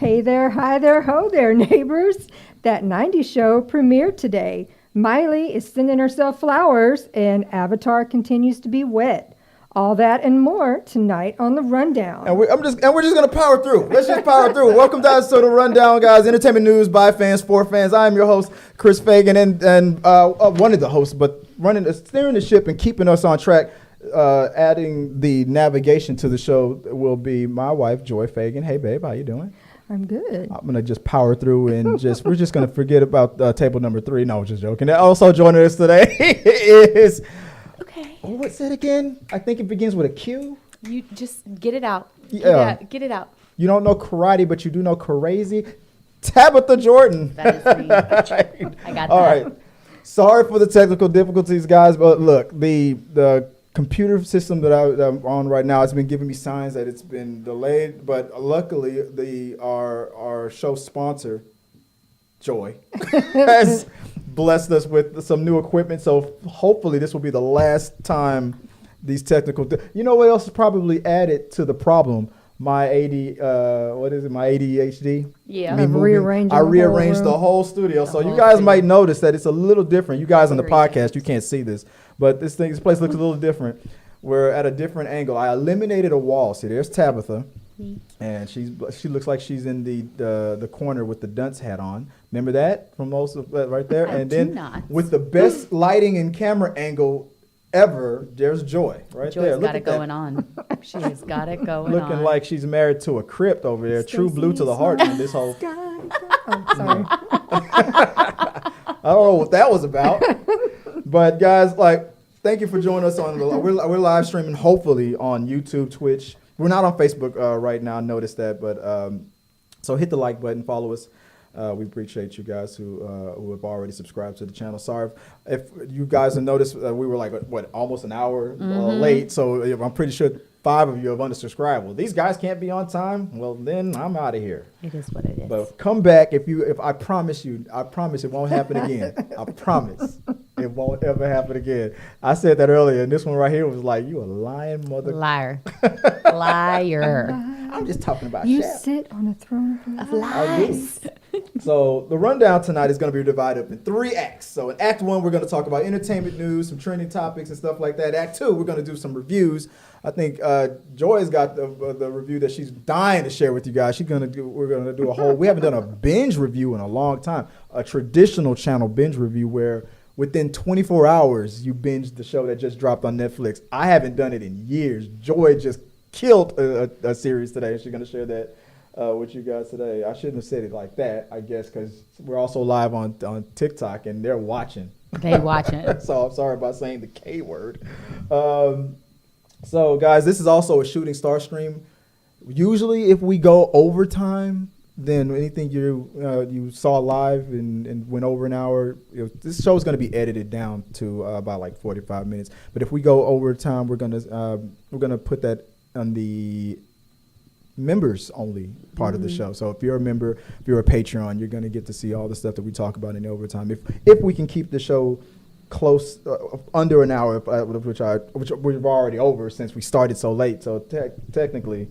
Hey there, hi there, ho there, neighbors. That 90s show premiered today. Miley is sending herself flowers, and Avatar continues to be wet. All that and more tonight on The Rundown. And we're just going to power through. Let's just power through. Welcome guys to The Rundown, guys. Entertainment news by fans, for fans. I am your host, Chris Fagan, and one of the hosts, but steering the ship and keeping us on track. Adding the navigation to the show will be my wife, Joy Fagan. Hey, babe, how you doing? I'm good. I'm going to just power through and we're just going to forget about table number 3. No, just joking. Also joining us today is, okay. Oh, what's it again? I think it begins with a Q. You just get it out. Yeah. Get it out. You don't know karate, but you do know crazy. Tabitha Jordan. That is me. I got that. All right. Sorry for the technical difficulties, guys, but look, the computer system that I'm on right now has been giving me signs that it's been delayed, but luckily our show sponsor, Joy, has blessed us with some new equipment, so hopefully this will be the last time these technical you know what else is probably added to the problem? My my ADHD? Yeah. I rearranged the whole studio. So you guys might notice that it's a little different. You guys on the podcast, you can't see this. But this place looks a little different. We're at a different angle. I eliminated a wall. See, there's Tabitha. And she looks like she's in the corner with the dunce hat on. Remember that from most of right there? I do not. With the best lighting and camera angle ever, there's Joy right there. Joy's got it going on. She has got it going on. Looking like she's married to a crypt over there. True blue to the heart in this whole. Oh, sorry. I don't know what that was about. But guys, thank you for joining us on we're live streaming hopefully on YouTube, Twitch. We're not on Facebook right now, I noticed that, but so hit the like button, follow us. We appreciate you guys who have already subscribed to the channel. Sorry if you guys have noticed we were almost an hour late. So I'm pretty sure 5 of you have unsubscribed. Well, these guys can't be on time. Well, then I'm out of here. It is what it is. But come back if I promise it won't happen again. I promise it won't ever happen again. I said that earlier, and this one right here was like, you a lying mother. Liar. Liar. I'm just talking about You Shaq. sit on a throne Of lies. So the rundown tonight is going to be divided up in 3 acts. So in Act 1, we're going to talk about entertainment news, some trending topics and stuff like that. Act 2, we're going to do some reviews. I think Joy's got the review that she's dying to share with you guys. We're going to do a whole. We haven't done a binge review in a long time. A traditional channel binge review where within 24 hours you binge the show that just dropped on Netflix. I haven't done it in years. Joy just killed a series today. She's going to share that with you guys today. I shouldn't have said it like that, I guess, because we're also live on TikTok and they're watching. They watching. So I'm sorry about saying the K word. So guys, this is also a shooting star stream. Usually if we go overtime, then anything you saw live and went over an hour, this show is going to be edited down to about 45 minutes. But if we go overtime, we're gonna put that on the members only part of the show. So if you're a member, if you're a Patreon, you're going to get to see all the stuff that we talk about in overtime. If we can keep the show close under an hour, which we've already over since we started so late. So technically,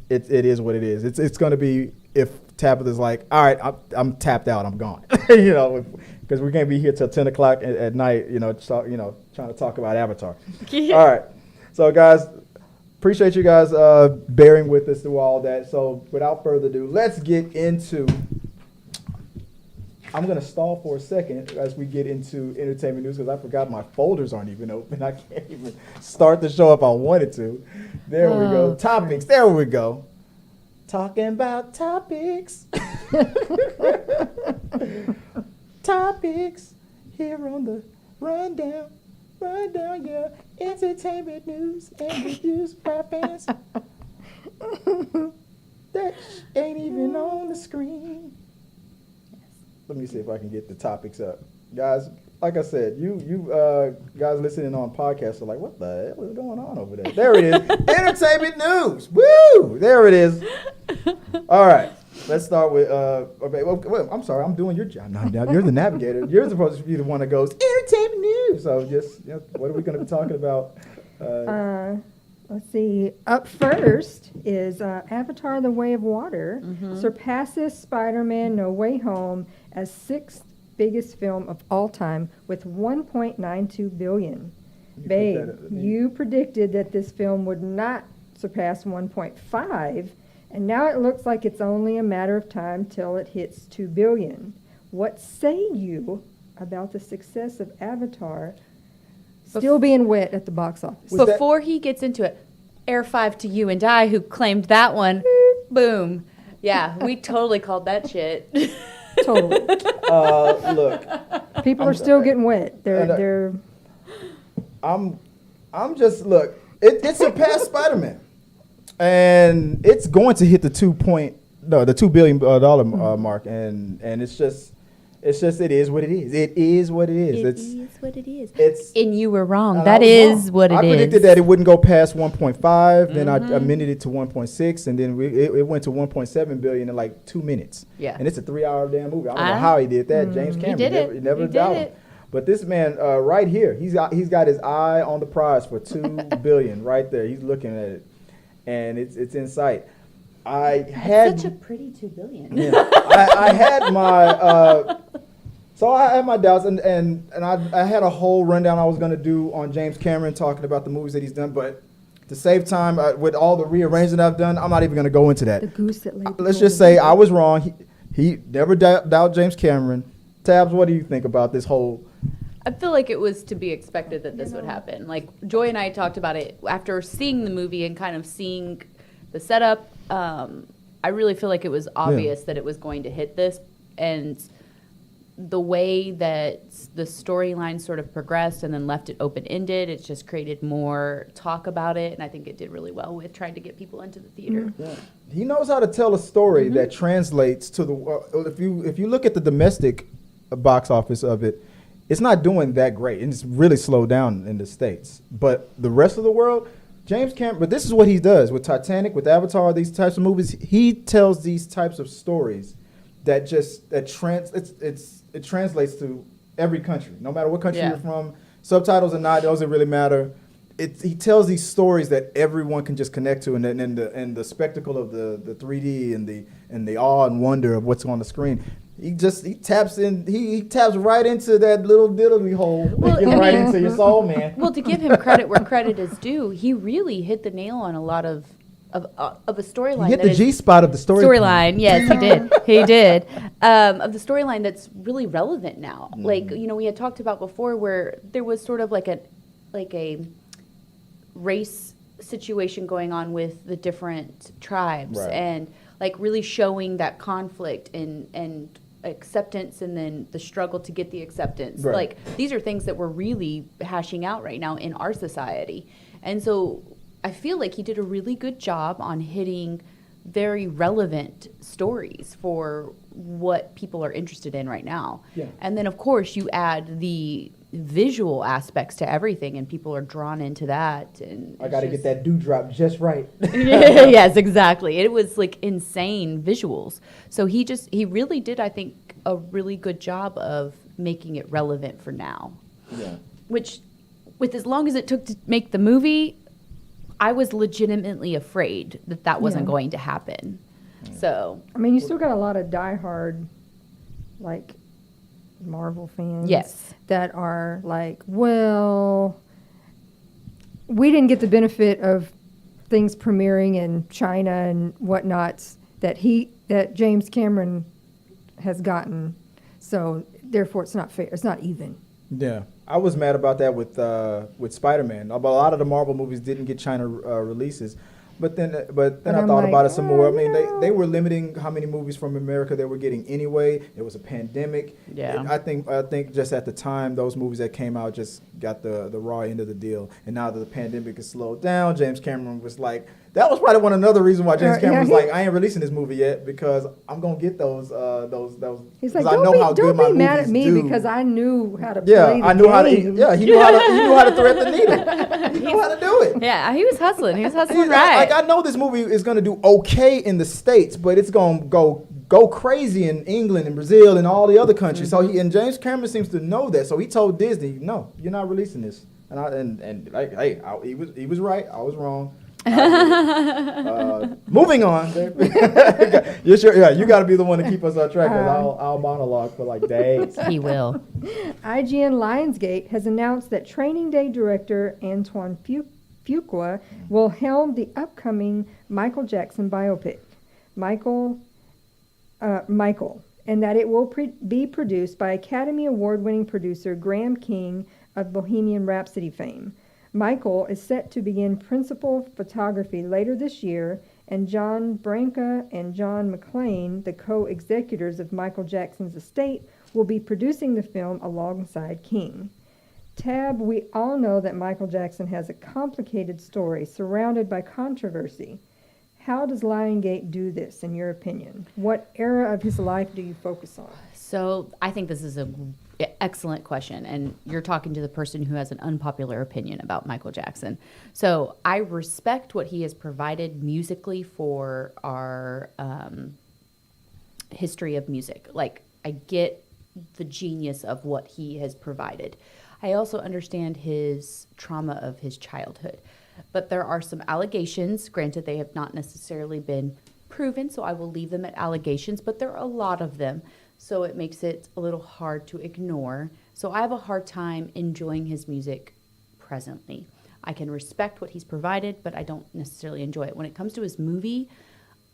it is what it is. It's going to be if Tabitha's like, all right, I'm tapped out, I'm gone, because we're going to be here till 10 o'clock at night, trying to talk about Avatar. All right, so guys. Appreciate you guys bearing with us through all that. So without further ado, let's get into. I'm going to stall for a second as we get into entertainment news because I forgot my folders aren't even open. I can't even start the show if I wanted to. There we go. Topics. There we go. Talking about topics. Topics here on the rundown. Rundown, yeah. Entertainment news and reviews by fans. That ain't even on the screen. Let me see if I can get the topics up. Guys, like I said, you guys listening on podcasts are like, what the hell is going on over there? There it is. Entertainment news. Woo! There it is. All right. Let's start with, I'm sorry, I'm doing your job. Now you're the navigator. You're supposed to be the one that goes, entertainment news. So just, what are we going to be talking about? Let's see. Up first is Avatar: The Way of Water surpasses Spider-Man: No Way Home as sixth biggest film of all time with 1.92 billion. Babe, you predicted that this film would not surpass 1.5, and now it looks like it's only a matter of time till it hits 2 billion. What say you about the success of Avatar still being wet at the box office? Before he gets into it, Air 5 to you and I, who claimed that one. Boom. Yeah, we totally called that shit. Totally. Look, People are still getting wet. They're I'm just look. It surpassed Spider-Man, and it's going to hit the $2 billion mark, and it's just it is what it is. It is what it is. It is what it is. It's And you were wrong. and That I was is wrong. what it is. I predicted that it wouldn't go past 1.5. Then I amended it to 1.6, and then it went to 1.7 billion in like 2 minutes. Yeah. And it's a 3-hour damn movie. I don't know how he did that. James Cameron did it. never He did doubted. it. But this man right here, he's got his eye on the prize for 2 billion right there. He's looking at it, and it's in sight. Such a pretty 2 billion. Yeah, I had my so I had my doubts, and I had a whole rundown I was gonna do on James Cameron talking about the movies that he's done, but to save time with all the rearranging I've done, I'm not even gonna go into that. the goose that laid the Let's golden just say egg. I was wrong. He never doubt James Cameron. Tabs, what do you think about this whole? I feel like it was to be expected that this would happen. Like Joy and I talked about it after seeing the movie and kind of seeing the setup. I really feel like it was obvious that it was going to hit this, and the way that the storyline sort of progressed and then left it open-ended, it's just created more talk about it, and I think it did really well with trying to get people into the theater. Yeah. He knows how to tell a story that translates to the. If you look at the domestic box office of it, it's not doing that great, and it's really slowed down in the States. But the rest of the world, James Cameron. But this is what he does with Titanic, with Avatar, these types of movies. He tells these types of stories that it translates to every country, no matter what country you're from. Subtitles or not, it doesn't really matter. He tells these stories that everyone can just connect to, and the spectacle of the 3D and the awe and wonder of what's on the screen. He taps right into that little diddly hole, right into your soul, man. Well, to give him credit where credit is due, he really hit the nail on a lot of a storyline. He hit the G spot of the storyline. Yes, he did. He did. Of the storyline that's really relevant now. Like, we had talked about before where there was sort of like a race situation going on with the different tribes, and like really showing that conflict and acceptance, and then the struggle to get the acceptance. Like, these are things that we're really hashing out right now in our society. And so I feel like he did a really good job on hitting very relevant stories for what people are interested in right now. Yeah. And then, of course, you add the visual aspects to everything, and people are drawn into that. And I got to get that dewdrop just right. Yes, exactly. It was like insane visuals. So he really did, I think, a really good job of making it relevant for now. Yeah. Which, with as long as it took to make the movie, I was legitimately afraid that wasn't going to happen. So, I mean, you still got a lot of diehard, like, Marvel fans. Yes. That are like, well, we didn't get the benefit of things premiering in China and whatnots that James Cameron has gotten. So therefore, it's not fair. It's not even. Yeah, I was mad about that with Spider-Man. A lot of the Marvel movies didn't get China releases, but then I thought about it some more. I mean, they were limiting how many movies from America they were getting anyway. It was a pandemic. Yeah, and I think just at the time, those movies that came out just got the raw end of the deal. And now that the pandemic has slowed down, James Cameron was like, that was probably another reason why James Cameron was like, I ain't releasing this movie yet because I'm gonna get those. He's like, I know how good my don't be mad at movies me do. because I knew how to play the I knew game. how to. Yeah, he knew how to thread the needle. He knew how to do it. Yeah, he was hustling. He was hustling right. I know this movie is gonna do okay in the States, but it's gonna go crazy in England and Brazil and all the other countries. So James Cameron seems to know that. So he told Disney, no, you're not releasing this. He was right. I was wrong. Moving on. You're sure? Yeah, you got to be the one to keep us on track. Cause I'll monologue for like days. He will. IGN Lionsgate has announced that Training Day director Antoine Fuqua will helm the upcoming Michael Jackson biopic, Michael, and that it will be produced by Academy Award-winning producer Graham King of Bohemian Rhapsody fame. Michael is set to begin principal photography later this year, and John Branca and John McClane, the co-executors of Michael Jackson's estate, will be producing the film alongside King. Tab, we all know that Michael Jackson has a complicated story surrounded by controversy. How does Lionsgate do this, in your opinion? What era of his life do you focus on? So I think this is an excellent question, and you're talking to the person who has an unpopular opinion about Michael Jackson. So I respect what he has provided musically for our history of music. Like, I get the genius of what he has provided. I also understand his trauma of his childhood. But there are some allegations, granted they have not necessarily been proven, so I will leave them at allegations, but there are a lot of them, so it makes it a little hard to ignore. So I have a hard time enjoying his music presently. I can respect what he's provided, but I don't necessarily enjoy it. When it comes to his movie,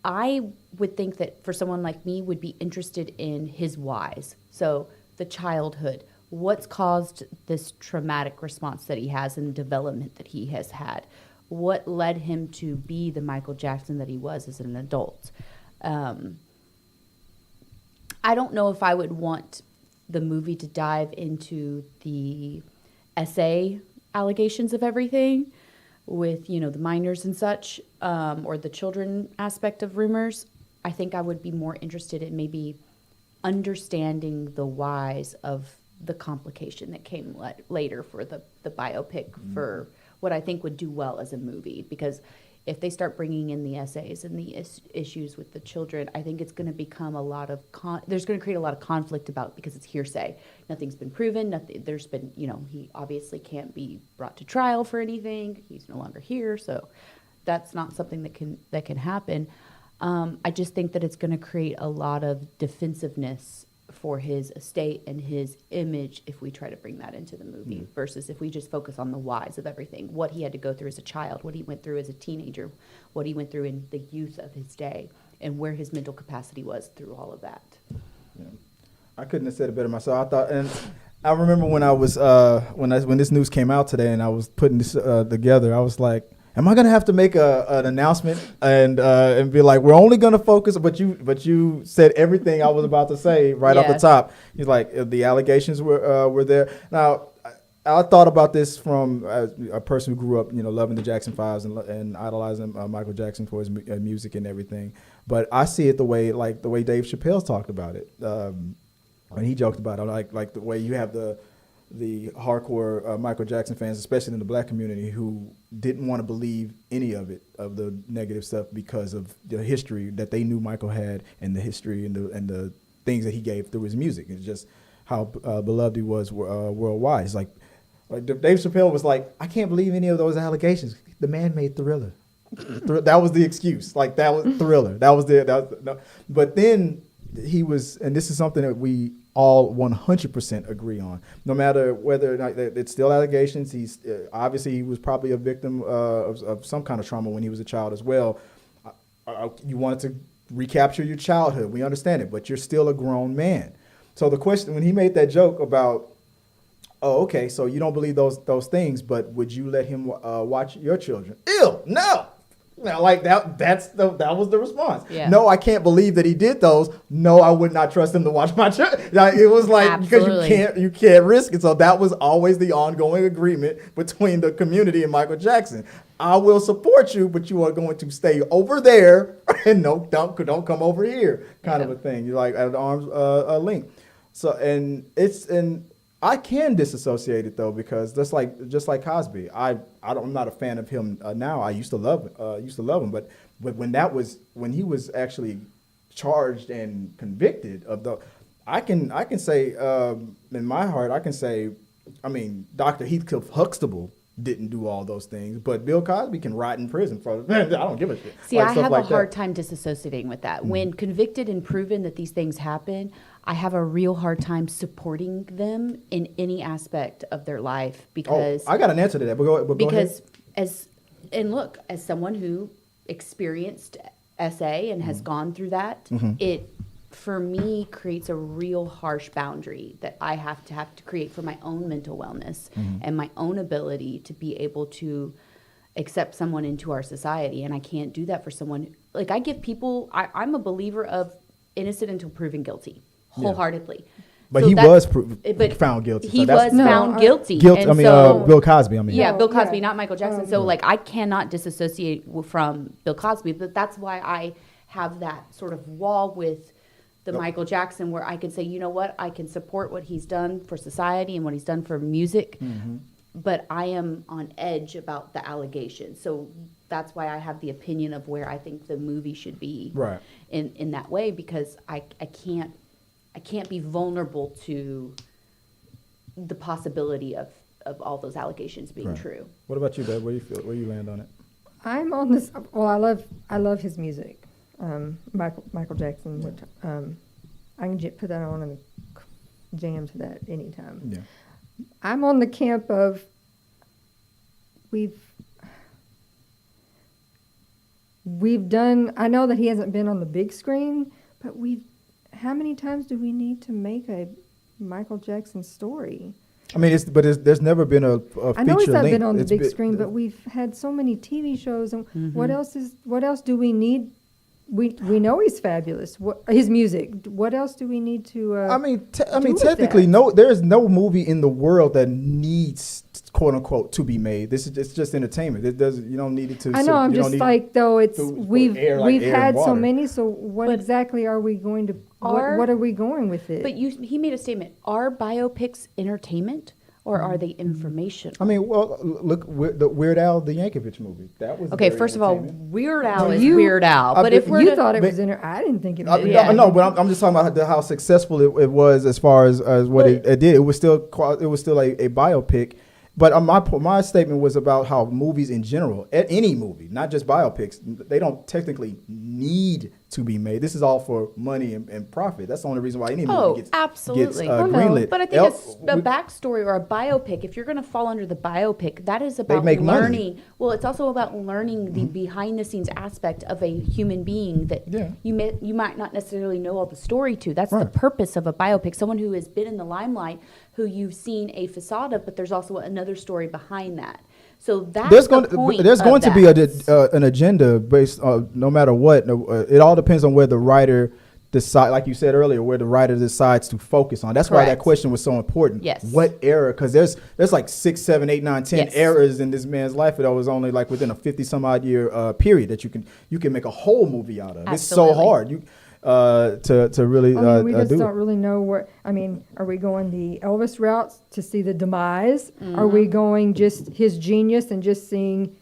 I would think that for someone like me would be interested in his whys. So the childhood, what's caused this traumatic response that he has and development that he has had? What led him to be the Michael Jackson that he was as an adult? I don't know if I would want the movie to dive into the essay allegations of everything with, the minors and such, or the children aspect of rumors. I think I would be more interested in maybe understanding the whys of the complication that came later for the biopic for what I think would do well as a movie. Because if they start bringing in the essays and the issues with the children, I think it's going to become a lot of there's going to create a lot of conflict about, because it's hearsay. Nothing's been proven. There's been, he obviously can't be brought to trial for anything. He's no longer here, so that's not something that can happen. I just think that it's going to create a lot of defensiveness for his estate and his image if we try to bring that into the movie versus if we just focus on the whys of everything, what he had to go through as a child, what he went through as a teenager, what he went through in the youth of his day, and where his mental capacity was through all of that. Yeah. I couldn't have said it better myself. I thought, and I remember when I was when this news came out today and I was putting this together, I was like, am I gonna have to make an announcement and be like, we're only gonna focus? But you said everything I was about to say right off the top. He's like, the allegations were there. Now, I thought about this from a person who grew up, loving the Jackson 5s and idolizing Michael Jackson for his music and everything. But I see it the way Dave Chappelle talked about it when he joked about it, like the way you have the hardcore Michael Jackson fans, especially in the black community, who didn't want to believe any of the negative stuff because of the history that they knew Michael had and the history and the things that he gave through his music. It's just how beloved he was worldwide. It's like Dave Chappelle was like, I can't believe any of those allegations. The man made Thriller. That was the excuse. Like, that was Thriller. But then he was, and this is something that we all 100% agree on. No matter whether or not it's still allegations, he's obviously he was probably a victim of some kind of trauma when he was a child as well. You wanted to recapture your childhood. We understand it, but you're still a grown man. So the question, when he made that joke about, oh, okay, so you don't believe those things, but would you let him watch your children? Ew, no. Now, like that was the response. Yeah. No, I can't believe that he did those. No, I would not trust him to watch my children. It was like, absolutely. Because you can't risk it. So that was always the ongoing agreement between the community and Michael Jackson. I will support you, but you are going to stay over there and don't come over here, kind of a thing. You're like at arm's length. So and I can disassociate it though, because just like Cosby, I'm not a fan of him now. I used to love him, but when he was actually charged and convicted of I can say in my heart, I can say, I mean, Dr. Heathcliff Huxtable didn't do all those things. But Bill Cosby can rot in prison for I don't give a shit. See, Like, I stuff have like a hard that. time disassociating with that. When convicted and proven that these things happen, I have a real hard time supporting them in any aspect of their life because I got an answer to that. But go ahead. because as someone who experienced SA and has gone through that, it for me creates a real harsh boundary that I have to create for my own mental wellness and my own ability to be able to accept someone into our society. And I can't do that for someone. Like, I give people, I'm a believer of innocent until proven guilty, wholeheartedly. But So he that's- was found guilty. He so that's was found guilty. guilty. And I mean, so, Bill Cosby. I mean, yeah, No, Bill Cosby, yeah. not Michael Jackson. So, like, I cannot disassociate from Bill Cosby, but that's why I have that sort of wall with the Michael Jackson, where I can say, you know what, I can support what he's done for society and what he's done for music, but I am on edge about the allegations. So that's why I have the opinion of where I think the movie should be Right. in that way, because I can't be vulnerable to the possibility of all those allegations being Right. true. What about you, Dad? Where you feel? Where you land on it? I'm on this. Well, I love his music. Michael Jackson. I can put that on and jam to that anytime. Yeah. I'm on the camp of we've done. I know that he hasn't been on the big screen, but how many times do we need to make a Michael Jackson story? I mean, there's never been a feature I know he's not length. been on the It's big screen, but we've had so many TV shows. And what else do we need? We know he's fabulous. His music. What else do we need to? I mean, do with technically, that? there's no movie in the world that needs quote unquote to be made. It's just entertainment. You don't need it to. I know. I'm just like though. It's to- for we've air, like air and had so water. many. So what But exactly are we going to? are- What are we going with it? But he made a statement. Are biopics entertainment or are they information? I mean, well, look, the Weird Al the Yankovic movie. That was Okay, very first of all, entertaining. Weird Al Well, is you- Weird Al. I But bet if we're you to- thought it but- was I didn't think it I was. mean, Yeah. no, but I'm just talking about how successful it was as far as what But- it did. It was still a biopic. But my statement was about how movies in general, any movie, not just biopics, they don't technically need to be made. This is all for money and profit. That's the only reason why any movie gets absolutely. gets greenlit. But I think a backstory or a biopic, if you're going to fall under the biopic, that is about make money. learning. Well, it's also about learning the behind the scenes aspect of a human being that Yeah. you might not necessarily know all the story to. That's Right. the purpose of a biopic. Someone who has been in the limelight, who you've seen a facade of, but there's also another story behind that. So that's there's the going point there's of going to be that. an agenda based no matter what. It all depends on where the writer decide, like you said earlier, where the writer decides to focus on. That's why that Correct. question was so important. Yes. What era? Because there's like 6, 7, 8, 9, 10 Yes. eras in this man's life that was only like within a 50 some odd year period that you can make a whole movie out of. It's so Absolutely. hard. To really I mean, we just do don't it. really know where. I mean, are we going the Elvis route to see the demise? Are Mm-hmm. we going just his genius and just seeing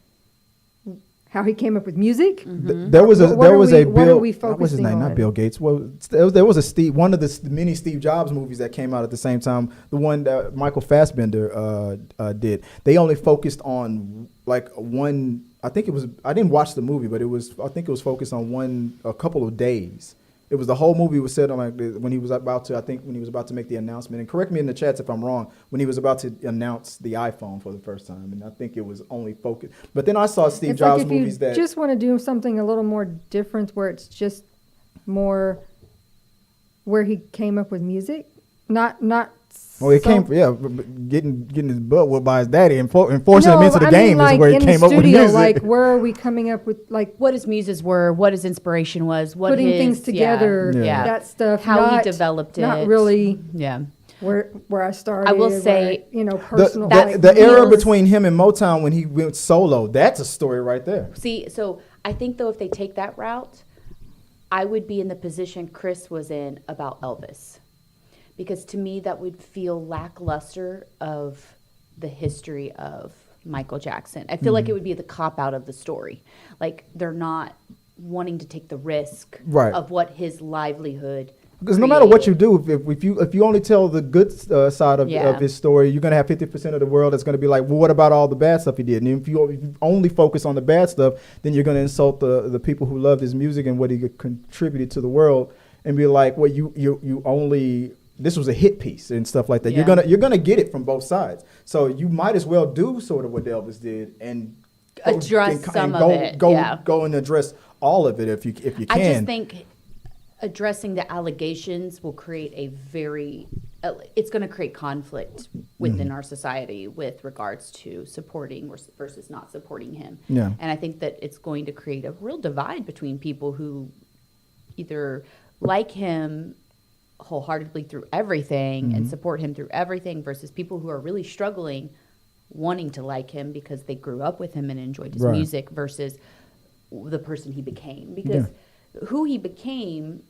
how he came up with music? There was a What are we Bill. What's his focusing name? Not on? Bill Gates. Well, there was a one of the many Steve Jobs movies that came out at the same time. The one that Michael Fassbender did. They only focused on like one. I think it was. I didn't watch the movie, but I think it was focused on a couple of days. It was the whole movie was set on like when he was about to make the announcement. And correct me in the chats if I'm wrong. When he was about to announce the iPhone for the first time, and I think it was only focused. But then I saw Steve It's Jobs like if movies you that just want to do something a little more different, where it's just more where he came up with music, not. Well, it so- getting his butt whooped by his daddy and forcing him No, into the I game mean, like is where he in came the up with studio, music. like where are we coming up with like What his muses were, what his inspiration was, what putting his, things together, Yeah. that stuff, How not, he developed it. not really Yeah. where I started. I will where say personal. that- the era feels- between him and Motown when he went solo, that's a story right there. See, so I think though if they take that route, I would be in the position Chris was in about Elvis. Because to me that would feel lackluster of the history of Michael Jackson. I feel like it would be the cop out of the story. Like they're not wanting to take the risk Right. of what his livelihood Because no matter what you do, if you only tell the good side of his story, you're gonna have 50% of the world that's gonna be like, well, what about all the bad stuff he did? And if you only focus on the bad stuff, then you're gonna insult the people who loved his music and what he contributed to the world, and be like, well, you only, this was a hit piece and stuff like that. Yeah. You're gonna get it from both sides. So you might as well do sort of what Elvis did and address some of it. Go and address all of it if you can. I just think addressing the allegations will create it's going to create conflict within our society with regards to supporting versus not supporting him. Yeah. And I think that it's going to create a real divide between people who either like him wholeheartedly through everything and support him through everything versus people who are really struggling wanting to like him because they grew up with him and enjoyed his music versus the person he became. Because who he became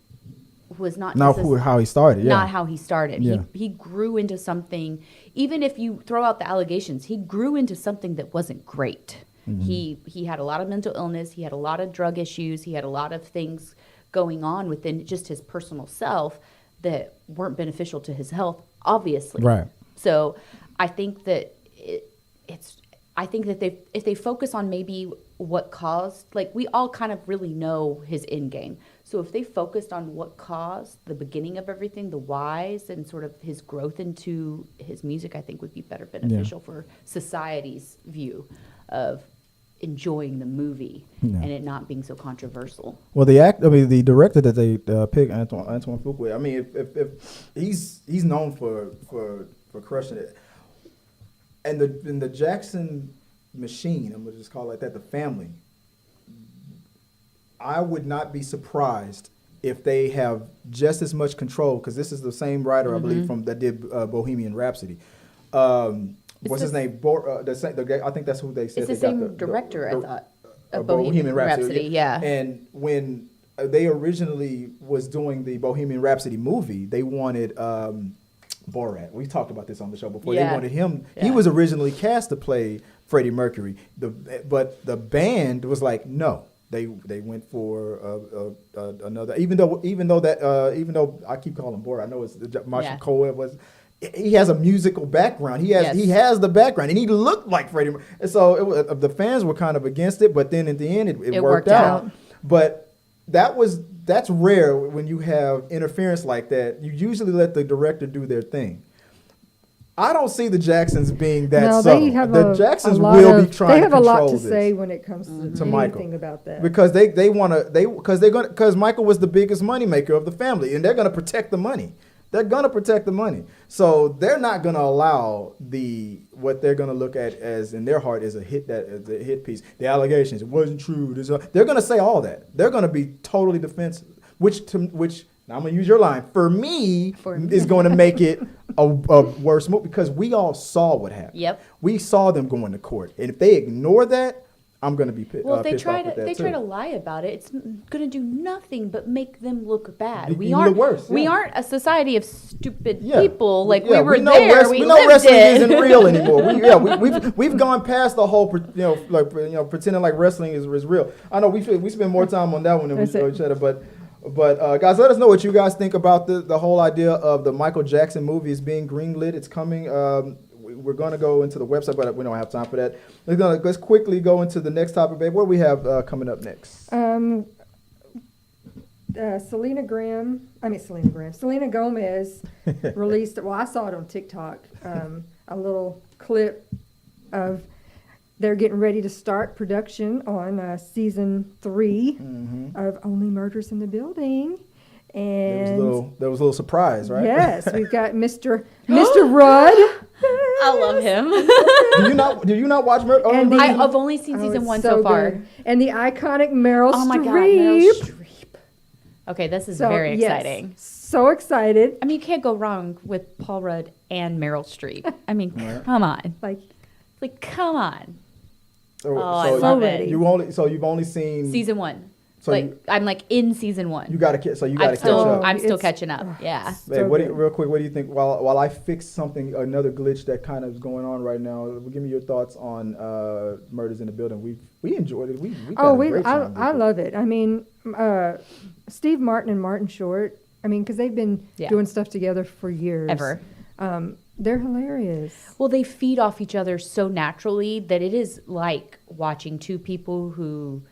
was not how he started. Yeah. Not how he started. Yeah. He grew into something. Even if you throw out the allegations, he grew into something that wasn't great. He had a lot of mental illness. He had a lot of drug issues. He had a lot of things going on within just his personal self that weren't beneficial to his health, obviously. Right. So I think that if they focus on maybe what caused, like we all kind of really know his end game. So if they focused on what caused the beginning of everything, the whys, and sort of his growth into his music, I think would be beneficial for society's view of enjoying the movie and it not being so controversial. Well, the director that they picked, Antoine Fuqua. I mean, if he's known for crushing it, and the Jackson machine, I'm gonna just call it like that, the family. I would not be surprised if they have just as much control, because this is the same writer, I believe, that did Bohemian Rhapsody. What's his name? I think that's who they said. It's the same director, I thought, of Bohemian Rhapsody. Yeah. And when they originally was doing the Bohemian Rhapsody movie, they wanted Borat. We talked about this on the show before. Yeah. They wanted him. Yeah. He was originally cast to play Freddie Mercury. But the band was like, no. They went for another. Even though I keep calling him Borat, I know it's Marshall Cole was. He has a musical background. He has the background, and he looked like Freddie Mercury. And so the fans were kind of against it, but then at the end it worked out. But that's rare when you have interference like that. You usually let the director do their thing. I don't see the Jacksons being that subtle. The Jacksons will be trying to control this. They have a lot to say when it comes to Michael anything about that. Because because Michael was the biggest moneymaker of the family, and they're going to protect the money. They're going to protect the money. So they're not going to allow what they're going to look at as in their heart is a hit piece. The allegations, it wasn't true. They're going to say all that. They're going to be totally defensive, which now I'm going to use your line, for me is going to make it a worse move, because we all saw what happened. Yep. We saw them going to court. And if they ignore that, I'm going to be pissed. Well, if they try to lie about it, it's going to do nothing but make them look bad. We aren't a society of stupid people. Like we were there. We know wrestling isn't real anymore. We've gone past the whole pretending like wrestling is real. I know we spend more time on that one than we show each other, but guys, let us know what you guys think about the whole idea of the Michael Jackson movie is being greenlit. It's coming. We're going to go into the website, but we don't have time for that. Let's quickly go into the next topic, babe. What do we have coming up next? Selena Gomez released, well, I saw it on TikTok, a little clip of they're getting ready to start production on season 3 of Only Murders in the Building. And there was a little surprise, right? Yes, we've got Mr. Rudd. I love him. Do you not watch Meryl? I've only seen season 1 so far. Good. And the iconic Meryl Streep. Oh my God, Meryl Streep. Okay, this is very exciting. So excited. I mean, you can't go wrong with Paul Rudd and Meryl Streep. I mean, come on. Like, come on. I love it. You've only seen season 1. So I'm in season 1. You got to catch up. I'm still catching up. Yeah. Hey, real quick, what do you think? While I fix another glitch that kind of is going on right now, give me your thoughts on Murders in the Building. We enjoyed it. I love it. I mean, Steve Martin and Martin Short I mean, because they've been doing stuff together for years. Ever. They're hilarious. Well, they feed off each other so naturally that it is like watching two people who,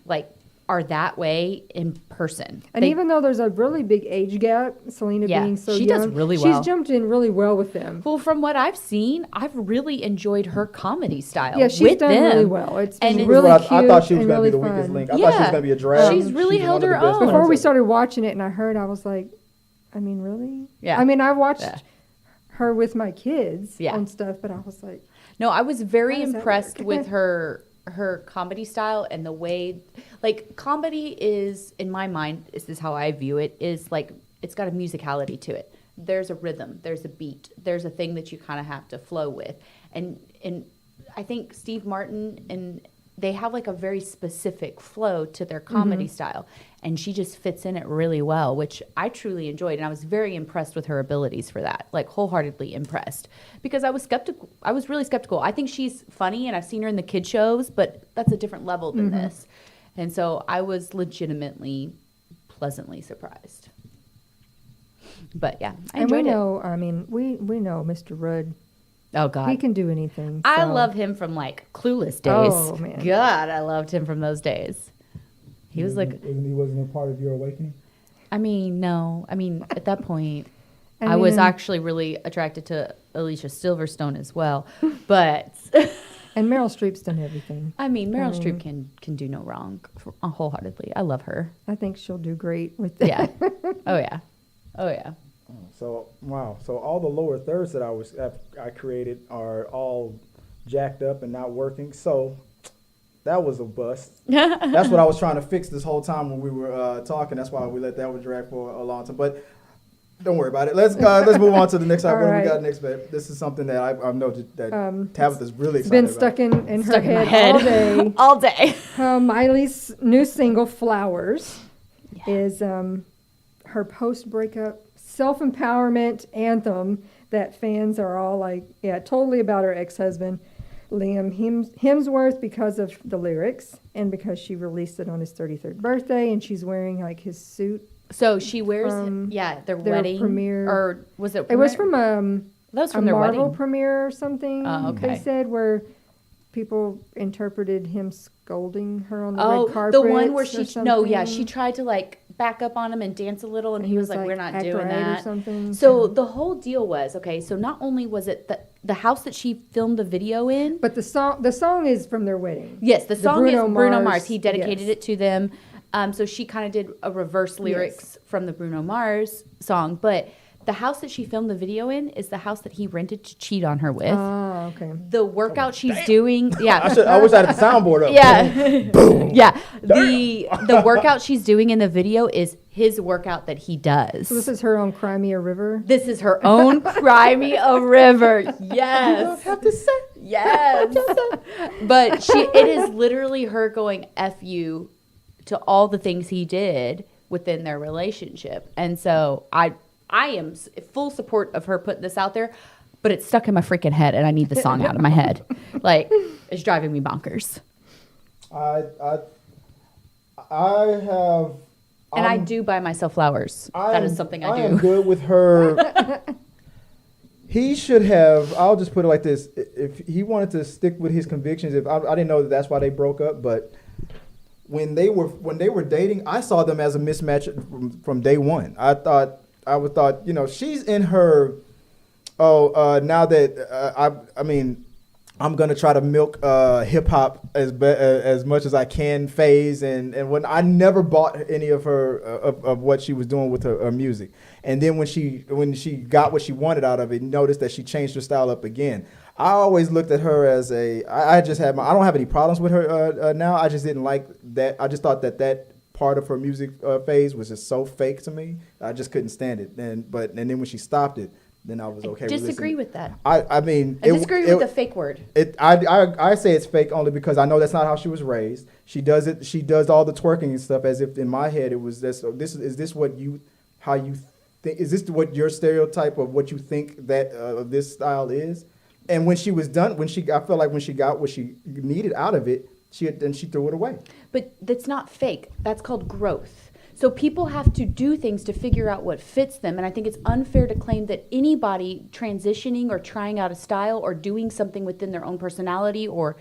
like, are that way in person. And even though there's a really big age gap, Selena being so she young, does really well. She's jumped in really well with them. Well, from what I've seen, I've really enjoyed her comedy style. Yeah, she's with done them. really well. It's been And really cute. I thought she was and going to really be the weakest fun. link. I thought she was going to be a drag. She's really She's held one of her the best own. Before we ones. started watching it and I heard, I was like, I mean, really? Yeah. I mean, I watched Yeah. her with my kids Yeah. on stuff, but I was like, No, I was very How does that impressed work? with her comedy style and the way, like, comedy is, in my mind, this is how I view it, is like, it's got a musicality to it. There's a rhythm, there's a beat, there's a thing that you kind of have to flow with. And I think Steve Martin and they have like a very specific flow to their comedy style. And she just fits in it really well, which I truly enjoyed. And I was very impressed with her abilities for that, like wholeheartedly impressed. Because I was skeptical. I was really skeptical. I think she's funny and I've seen her in the kid shows, but that's a different level than this. And so I was legitimately pleasantly surprised. But yeah, I and we enjoyed it. know, I mean, we know Mr. Rudd. Oh God. He can do anything. I so. love him from like Clueless days. Oh, man. God, I loved him from those days. He was like, He wasn't a part of your awakening? I mean, no. I mean, at that point, I I was mean- actually really attracted to Alicia Silverstone as well. But, And Meryl Streep's done everything. I mean, Meryl Streep can do no wrong wholeheartedly. I love her. I think she'll do great with that. Yeah. Oh, yeah. Oh, yeah. So wow! So all the lower thirds that I created are all jacked up and not working. So that was a bust. That's what I was trying to fix this whole time when we were talking. That's why we let that one drag for a long time. But don't worry about it. Let's move on to the next. What do we got next, babe? This is something that I know that Tabitha's really It's excited been stuck in her Stuck in my head, head. all day. All day. Miley's new single, Flowers, is her post-breakup self-empowerment anthem that fans are all like, yeah, totally about her ex-husband, Liam Hemsworth, because of the lyrics and because she released it on his 33rd birthday and she's wearing like his suit. So she wears, their wedding. premiere. Or was it? It was premiere? from That was a from their Marvel wedding. premiere or something. Oh, okay. They said where people interpreted him scolding her on the red carpet. The one where she something. she tried to like back up on him and dance a little, and he was like, "We're not act doing right that." or something. So the whole deal was so not only was it the house that she filmed the video in, But the song is from their wedding. yes, the song is Bruno Mars. He yes. dedicated it to them. So she kind of did a reverse lyrics from the Bruno Mars song, but the house that she filmed the video in is the house that he rented to cheat on her with. Oh, okay. The workout she's doing, I wish I had the soundboard up. yeah, yeah. The workout she's doing in the video is his workout that he does. So this is her own Crimea River. This is her own Crimea River. Yes. Have to say. Yes. But it is literally her going F you to all the things he did within their relationship. And so I am full support of her putting this out there, but it's stuck in my freaking head and I need the song out of my head. Like, it's driving me bonkers. I have. And I do buy myself flowers. That is something I do. I am good with her. He should have. I'll just put it like this: if he wanted to stick with his convictions, I didn't know that's why they broke up, but when they were dating, I saw them as a mismatch from day one. I thought, she's in her. Now that I'm gonna try to milk hip hop as much as I can phase, and when I never bought any of her of what she was doing with her music, and then when she got what she wanted out of it, noticed that she changed her style up again. I always looked at her as I don't have any problems with her now. I just didn't like that. I just thought that part of her music phase was just so fake to me. I just couldn't stand it. And then when she stopped it, then I was okay. Disagree with that. I mean, I disagree with the fake word. I say it's fake only because I know that's not how she was raised. She does it. She does all the twerking and stuff as if in my head it was this. Is this what you think? Is this what your stereotype of what you think that this style is? And when she was done, I felt like when she got what she needed out of it, she threw it away. But that's not fake. That's called growth. So people have to do things to figure out what fits them. And I think it's unfair to claim that anybody transitioning or trying out a style or doing something within their own personality or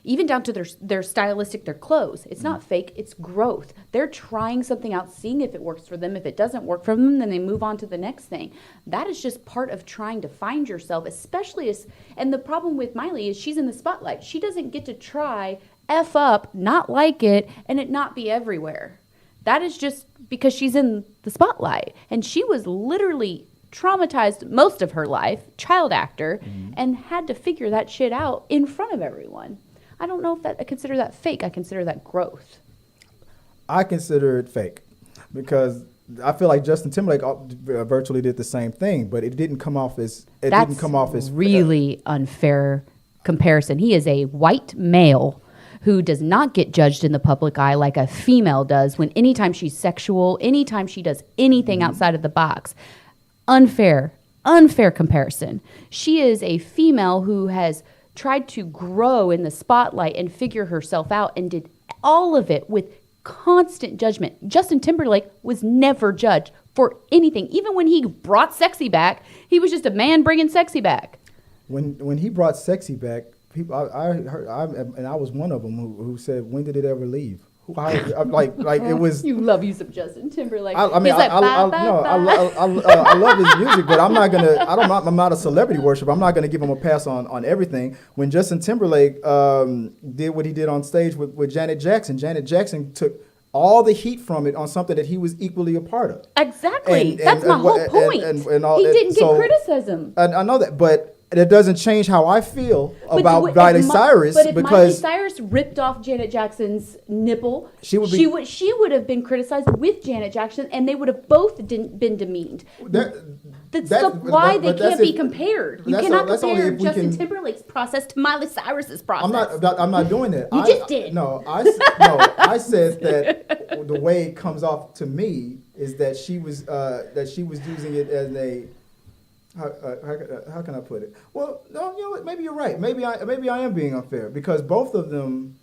even down to their stylistic, their clothes. It's not fake, it's growth. They're trying something out, seeing if it works for them. If it doesn't work for them, then they move on to the next thing. That is just part of trying to find yourself, especially and the problem with Miley is she's in the spotlight. She doesn't get to try, F up, not like it, and it not be everywhere. That is just because she's in the spotlight. And she was literally traumatized most of her life, child actor, and had to figure that shit out in front of everyone. I don't know if I consider that fake. I consider that growth. I consider it fake because I feel like Justin Timberlake virtually did the same thing, but it didn't come off as really unfair comparison. He is a white male who does not get judged in the public eye like a female does when anytime she's sexual, anytime she does anything outside of the box. Unfair comparison. She is a female who has tried to grow in the spotlight and figure herself out and did all of it with constant judgment. Justin Timberlake was never judged for anything. Even when he brought sexy back, he was just a man bringing sexy back. When he brought sexy back, people, I heard, and I was one of them who said, "When did it ever leave?" It was. You love you some Justin Timberlake. I mean, I love his music, but I'm not a celebrity worshiper. I'm not gonna give him a pass on everything. When Justin Timberlake did what he did on stage with Janet Jackson took all the heat from it on something that he was equally a part of. Exactly. That's my whole point. He didn't get criticism. I know that, but it doesn't change how I feel about Miley Cyrus. But if because Miley Cyrus ripped off Janet Jackson's nipple, she would have been criticized with Janet Jackson, and they would have both been demeaned. That's why they can't be compared. You cannot compare Justin Timberlake's process to Miley Cyrus's process. I'm not doing that. You just did. I said that the way it comes off to me is that she was using it as a. How can I put it? Well, no, you know what? Maybe you're right. Maybe I am being unfair because both of them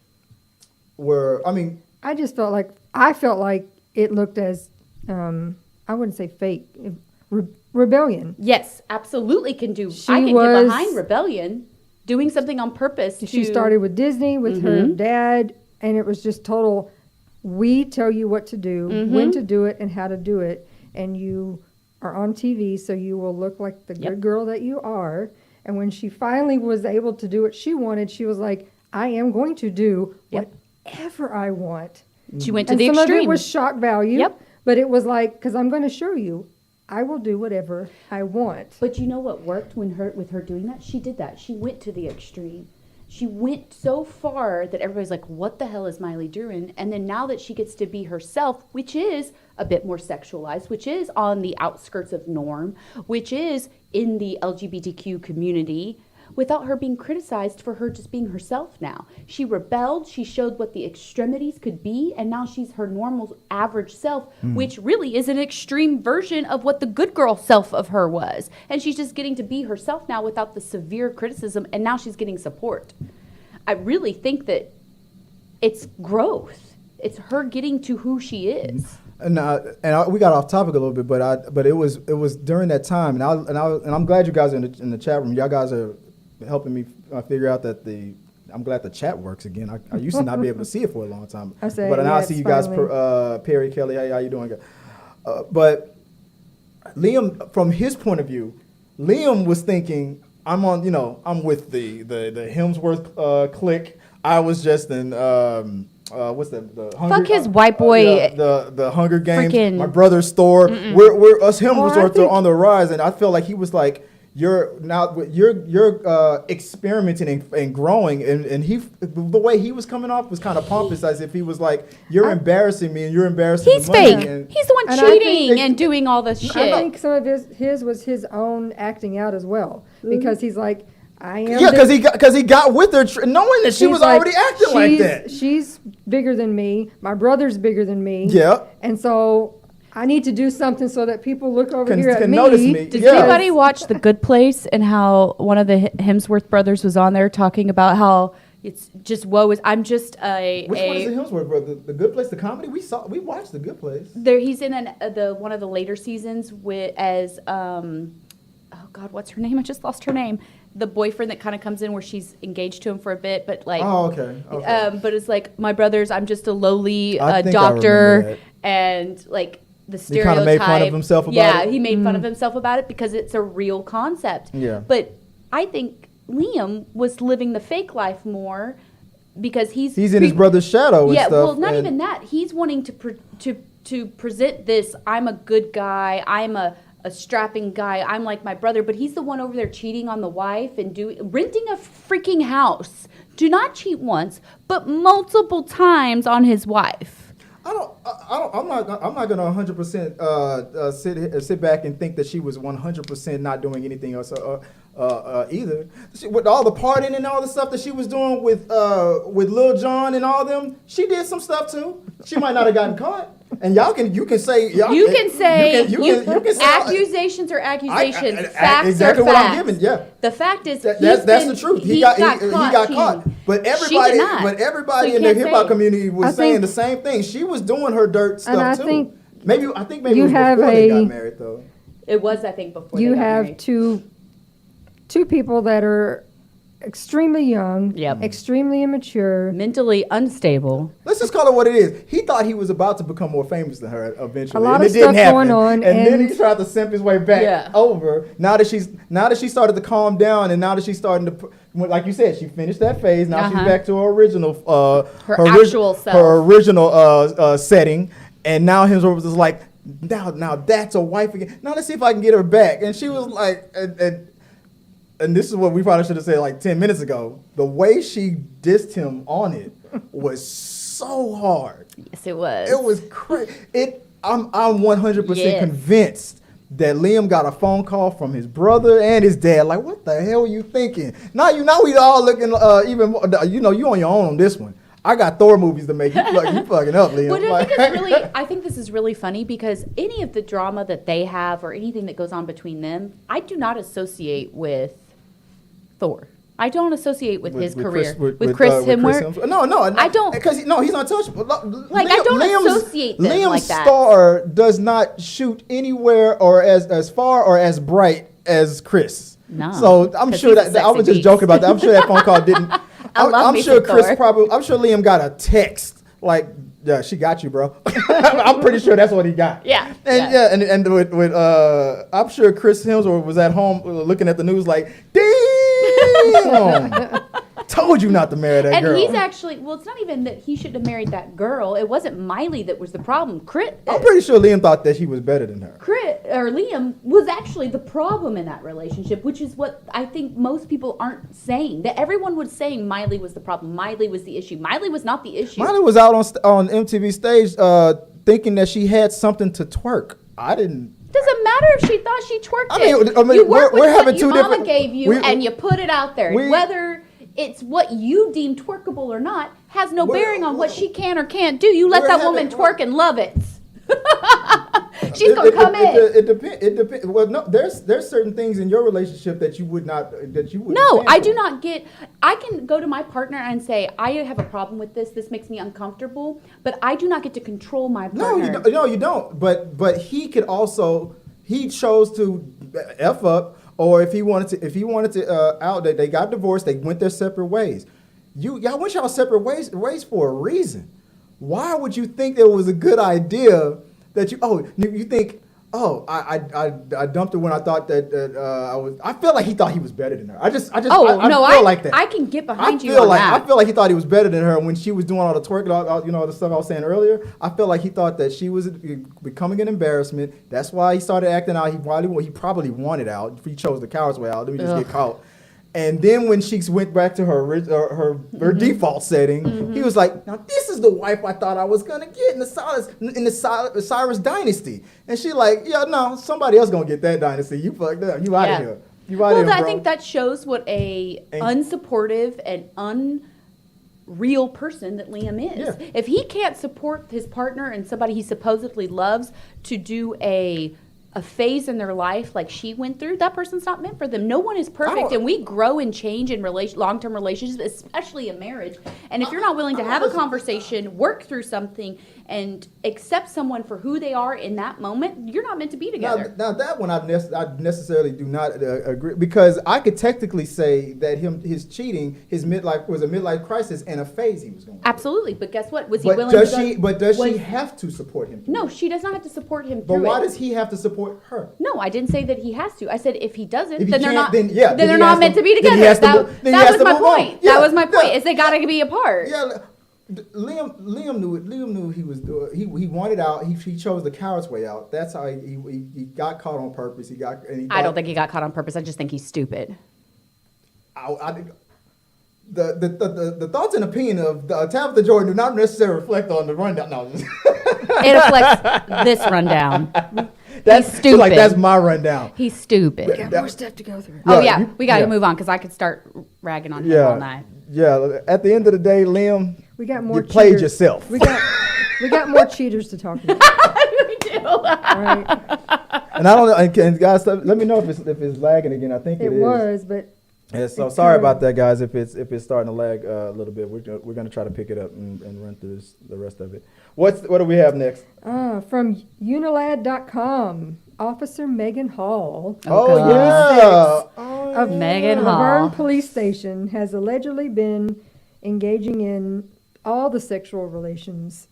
were. I mean, I felt like it looked as I wouldn't say fake, rebellion. Yes, absolutely can do. I can get behind rebellion, doing something on purpose. She started with Disney with her dad, and it was just total. We tell you what to do, when to do it, and how to do it, and you are on TV, so you will look like the good girl that you are. And when she finally was able to do what she wanted, she was like, I am going to do whatever I want. She went to the extreme. Some of it was shock value, but it was like, because I'm going to show you, I will do whatever I want. But you know what worked with her doing that? She did that. She went to the extreme. She went so far that everybody's like, what the hell is Miley doing? And then now that she gets to be herself, which is a bit more sexualized, which is on the outskirts of norm, which is in the LGBTQ community, without her being criticized for her just being herself now. She rebelled, she showed what the extremities could be, and now she's her normal average self, which really is an extreme version of what the good girl self of her was. And she's just getting to be herself now without the severe criticism, and now she's getting support. I really think that it's growth. It's her getting to who she is. And we got off topic a little bit, but it was during that time, and I'm glad you guys are in the chat room. Y'all guys are helping me figure out that I'm glad the chat works again. I used to not be able to see it for a long time, but now I see you guys. Perry, Kelly, how you doing? But Liam, from his point of view, Liam was thinking, I'm with the Hemsworth clique. I was just in. What's the Hunger, fuck his white boy the Hunger Games, my brother's store. We're us Hemsworths are on the rise, and I feel like he was like, you're experimenting and growing, and the way he was coming off was kind of pompous, as if he was like, you're embarrassing me and you're embarrassing. He's fake. He's the one cheating and doing all this shit. I think some of his was his own acting out as well, because he's like, I am. Yeah, because he got with her knowing that she was already acting like that. She's bigger than me. My brother's bigger than me. Yeah. And so I need to do something so that people look over here at me. Notice me. Did anybody watch The Good Place and how one of the Hemsworth brothers was on there talking about how It's just woe is. I'm just a. Which one is the Hemsworth brother? The Good Place, the comedy? We watched The Good Place. He's in one of the later seasons as oh God, what's her name? I just lost her name. The boyfriend that kind of comes in where she's engaged to him for a bit, but like. Oh, okay. But it's like my brothers. I'm just a lowly I think doctor, and like the stereotype. He kind of made fun of himself about it. Yeah, he made fun of himself about it because it's a real concept. Yeah. But I think Liam was living the fake life more because he's in his brother's shadow and stuff. Well, not even that. He's wanting to present this, I'm a good guy, I'm a strapping guy, I'm like my brother, but he's the one over there cheating on the wife and renting a freaking house. Do not cheat once, but multiple times on his wife. I'm not gonna 100% sit back and think that she was 100% not doing anything else either. With all the partying and all the stuff that she was doing with Lil Jon and all them, she did some stuff too. She might not have gotten caught. And you can say accusations are accusations. Facts exactly are what facts. I'm giving. Yeah. The fact is that's the truth. He got caught. But everybody in the hip hop community was saying the same thing. She was doing her dirt stuff too. Maybe it was before they got married though. It was, I think, before you they got have married. two people that are extremely young, Yep. extremely immature, mentally unstable. Let's just call it what it is. He thought he was about to become more famous than her eventually. A lot and of it didn't stuff happen. going on, And then and- he tried to simp his way back over. Now that she started to calm down, and now that she's starting to, like you said, she finished that phase. Now she's back to her original, her actual self, her original setting. And now his was just like, now that's a wife again. Now let's see if I can get her back. And she was like, and this is what we probably should have said like 10 minutes ago. The way she dissed him on it was so hard. Yes, it was. It was crazy. I'm 100% convinced that Liam got a phone call from his brother and his dad. Like, what the hell are you thinking? Now we all looking even more. You on your own on this one. I got Thor movies to make. You fucking up, Liam. But I think this is really funny because any of the drama that they have or anything that goes on between them, I do not associate with Thor. I don't associate with his career. With Chris Hemsworth. No, I don't. Because he's untouchable. I don't associate them Liam's like that. star does not shoot anywhere or as far or as bright as Chris. No. So I'm sure that I was just joking about that. I'm sure that phone call didn't. I'm sure Liam got a text like, yeah, she got you, bro. I'm pretty sure that's what he got. Yeah. And with I'm sure Chris Hemsworth was at home looking at the news like, damn, told you not to marry that girl. And he's actually, it's not even that he shouldn't have married that girl. It wasn't Miley that was the problem. I'm pretty sure Liam thought that he was better than her. Liam was actually the problem in that relationship, which is what I think most people aren't saying. That everyone was saying Miley was the problem. Miley was the issue. Miley was not the issue. Miley was out on MTV stage thinking that she had something to twerk. I didn't. Doesn't matter if she thought she twerked I mean, you work with we're what having your two mama different- gave you, and you put it out there. Whether it's what you deem twerkable or not has no bearing on what she can or can't do. You let that woman twerk and love it. She's gonna come in. It depends. Well, no, there's certain things in your relationship that you would not. No, I do not get. I can go to my partner and say I have a problem with this. This makes me uncomfortable, but I do not get to control my partner. No, you don't. But he could also. He chose to f up, or if he wanted to out. They got divorced. They went their separate ways. Y'all went y'all separate ways for a reason. Why would you think it was a good idea that you think, I dumped her when I thought I felt like he thought he was better than her. I feel like that. I can get behind you on that. I feel like he thought he was better than her when she was doing all the twerking, all the stuff I was saying earlier. I felt like he thought that she was becoming an embarrassment. That's why he started acting out. He probably wanted out. He chose the coward's way out. Let me just get caught. And then when she went back to her default setting, he was like, "Now this is the wife I thought I was gonna get in the Cyrus dynasty." And she like, "Yeah, no, somebody else gonna get that dynasty. You fucked up. You out of here. You out of here, bro." I think that shows what a unsupportive and unreal person that Liam is. Yeah. If he can't support his partner and somebody he supposedly loves to do a a phase in their life like she went through, that person's not meant for them. No one is perfect, and we grow and change in long-term relationships, especially in marriage. And if you're not willing to have a conversation, work through something, and accept someone for who they are in that moment, you're not meant to be together. Now that one I necessarily do not agree, because I could technically say that his cheating, his midlife was a midlife crisis and a phase he was going through. Absolutely, but guess what? Was he But willing does to she? But does she have to support him? No, she does not have to support him But through why it. does he have to support her? No, I didn't say that he has to. I said if he doesn't, If he then they're can't, not. then Then he they're has not to- meant to be then he together. has to move- then he That has was to my move on. point. Yeah, That was my point. yeah. Is they got to be apart. Yeah, Liam knew it. Liam knew he was doing. He wanted out. He chose the coward's way out. That's how he got caught on purpose. I don't think he got caught on purpose. I just think he's stupid. I think the thoughts and opinion of Tabitha Jordan do not necessarily reflect on the rundown. No, It reflects this rundown. that's He's stupid. Like that's my rundown. He's stupid. Got more stuff to go through. Oh Yeah, yeah, we got to yeah. move on because I could start ragging on him all night. Yeah. At the end of the day, Liam, We got more. you played cheaters. yourself. We got more cheaters to talk about. We do. All right. And I don't know. And guys, let me know if it's lagging again. I think It is. was, but Yeah, so It's sorry current. about that, guys. If it's starting to lag a little bit, we're gonna try to pick it up and run through the rest of it. What do we have next? from Unilad.com, Officer Megan Hall Oh God. yeah, of Megan Laverne Hall. Police Station has allegedly been engaging in all the sexual relations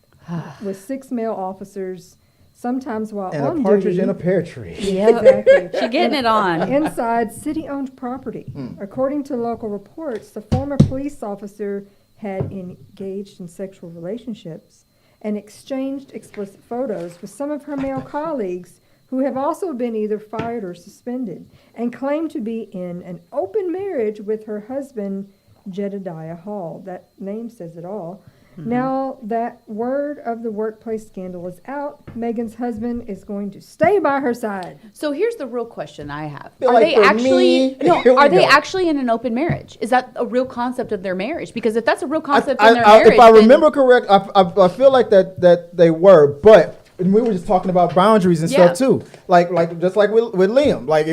with 6 male officers, sometimes while and on a partridge duty. in a pear tree. Exactly. She getting it on. Inside city-owned property. According to local reports, the former police officer had engaged in sexual relationships and exchanged explicit photos with some of her male colleagues who have also been either fired or suspended, and claimed to be in an open marriage with her husband, Jedediah Hall. That name says it all. Now that word of the workplace scandal is out, Megan's husband is going to stay by her side. So here's the real question I have: Feel Are like they for actually me- Here we Are they go. actually in an open marriage? Is that a real concept of their marriage? Because if that's a real concept in their I, marriage, if I then- remember correct, I feel like that they were, but we were just talking about boundaries and Yeah. stuff too. Like just like with Liam, like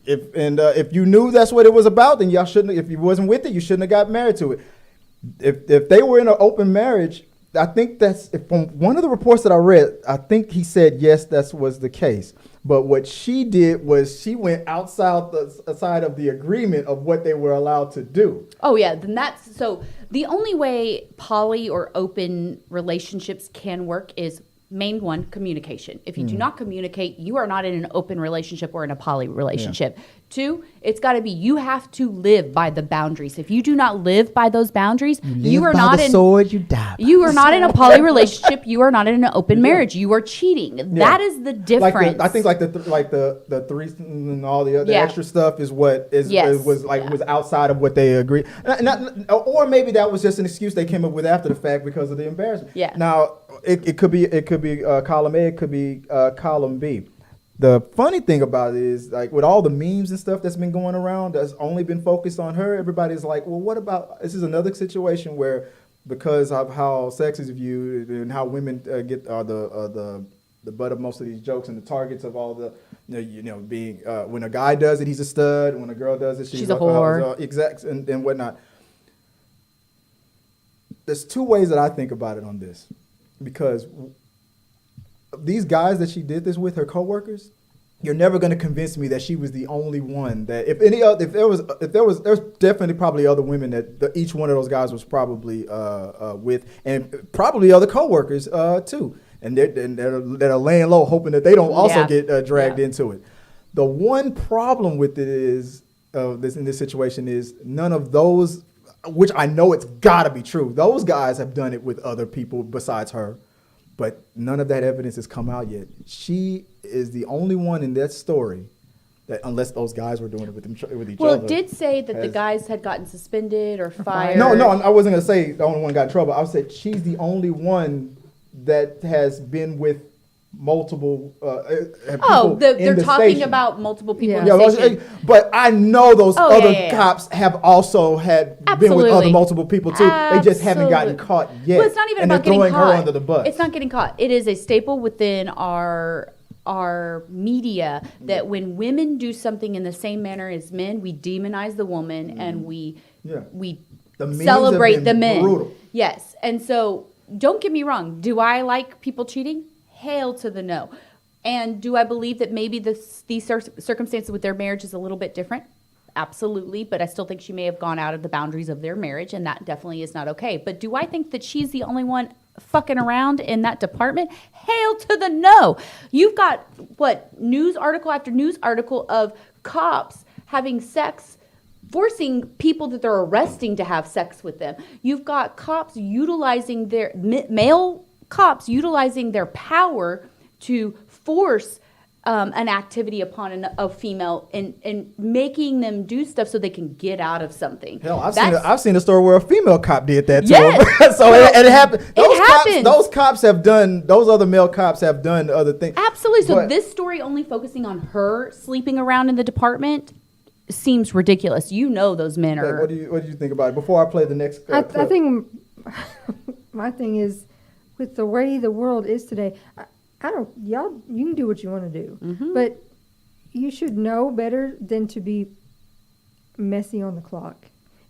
if you knew that's what it was about, then y'all shouldn't. If you wasn't with it, you shouldn't have got married to it. If they were in an open marriage, I think from one of the reports that I read, I think he said yes, that was the case. But what she did was she went outside the side of the agreement of what they were allowed to do. Oh yeah, then that's so. The only way poly or open relationships can work is main one, communication. If you do not communicate, you are not in an open relationship or in a poly relationship. Two, it's got to be you have to live by the boundaries. If you do not live by those boundaries, you are not in sword, you die. you are not in a poly relationship. You are not in an open marriage. You are cheating. That is the difference. I think the threesome and all the other Yeah. extra stuff is what Yes. was outside of what they agreed. Or maybe that was just an excuse they came up with after the fact because of the embarrassment. Yeah. Now it could be column A, it could be column B. The funny thing about it is, like, with all the memes and stuff that's been going around, that's only been focused on her. Everybody's like, well, what about? This is another situation where, because of how sex is viewed and how women get the butt of most of these jokes and the targets of all the, being when a guy does it, he's a stud. When a girl does it, she's a whore. Exact and whatnot. There's two ways that I think about it on this, because these guys that she did this with, her coworkers, you're never going to convince me that she was the only one that there's definitely probably other women that each one of those guys was probably with, and probably other coworkers too, and they're laying low hoping that they don't also get dragged into it. The one problem with it is in this situation is none of those, which I know it's got to be true. Those guys have done it with other people besides her. But none of that evidence has come out yet. She is the only one in that story that, unless those guys were doing it with each other. well, it did say that the guys had gotten suspended or fired. No, I wasn't going to say the only one got in trouble. I said she's the only one that has been with multiple people they're the talking station. about multiple people in Yeah. the station. But I know those other yeah. cops have also been with Absolutely. other multiple people too. They just haven't gotten Absolutely. caught yet. Well, it's not even and about they're getting throwing caught. her under the bus. It's not getting caught. It is a staple within our our media that when women do something in the same manner as men, we demonize the woman and we The memes celebrate have the been men. brutal. Yes. And so don't get me wrong. Do I like people cheating? Hail to the no. And do I believe that maybe these circumstances with their marriage is a little bit different? Absolutely. But I still think she may have gone out of the boundaries of their marriage, and that definitely is not okay. But do I think that she's the only one fucking around in that department? Hail to the no. You've got, news article after news article of cops having sex, forcing people that they're arresting to have sex with them. You've got cops utilizing male cops utilizing their power to force an activity upon a female and making them do stuff so they can get out of something. Hell, I've seen a story where a female cop did that to Yes. him. So it happened. Happens. Those cops have done. Those other male cops have done other things. Absolutely. So But- this story only focusing on her sleeping around in the department seems ridiculous. You know those men Like, are. what do you think about it? Before I play the next I clip. think my thing is, with the way the world is today, I don't, y'all, you can do what you want to do, but you should know better than to be messy on the clock.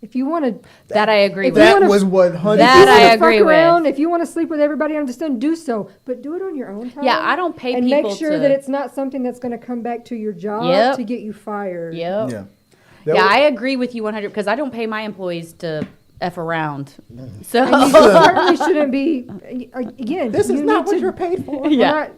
If you want to, That I agree if with. you That wanna- was 100. That I if you wanna agree fuck around, with. if you want to sleep with everybody, understand, do so, but do it on your own time. Yeah, I don't pay and people make sure to- that it's not something that's going to come back to your job Yep. to get you fired. Yep. Yeah. Yeah, I agree with you 100 because I don't pay my employees to F around. So And you certainly shouldn't be. Again, This is you not need what to- you're paid for. We're Yeah. not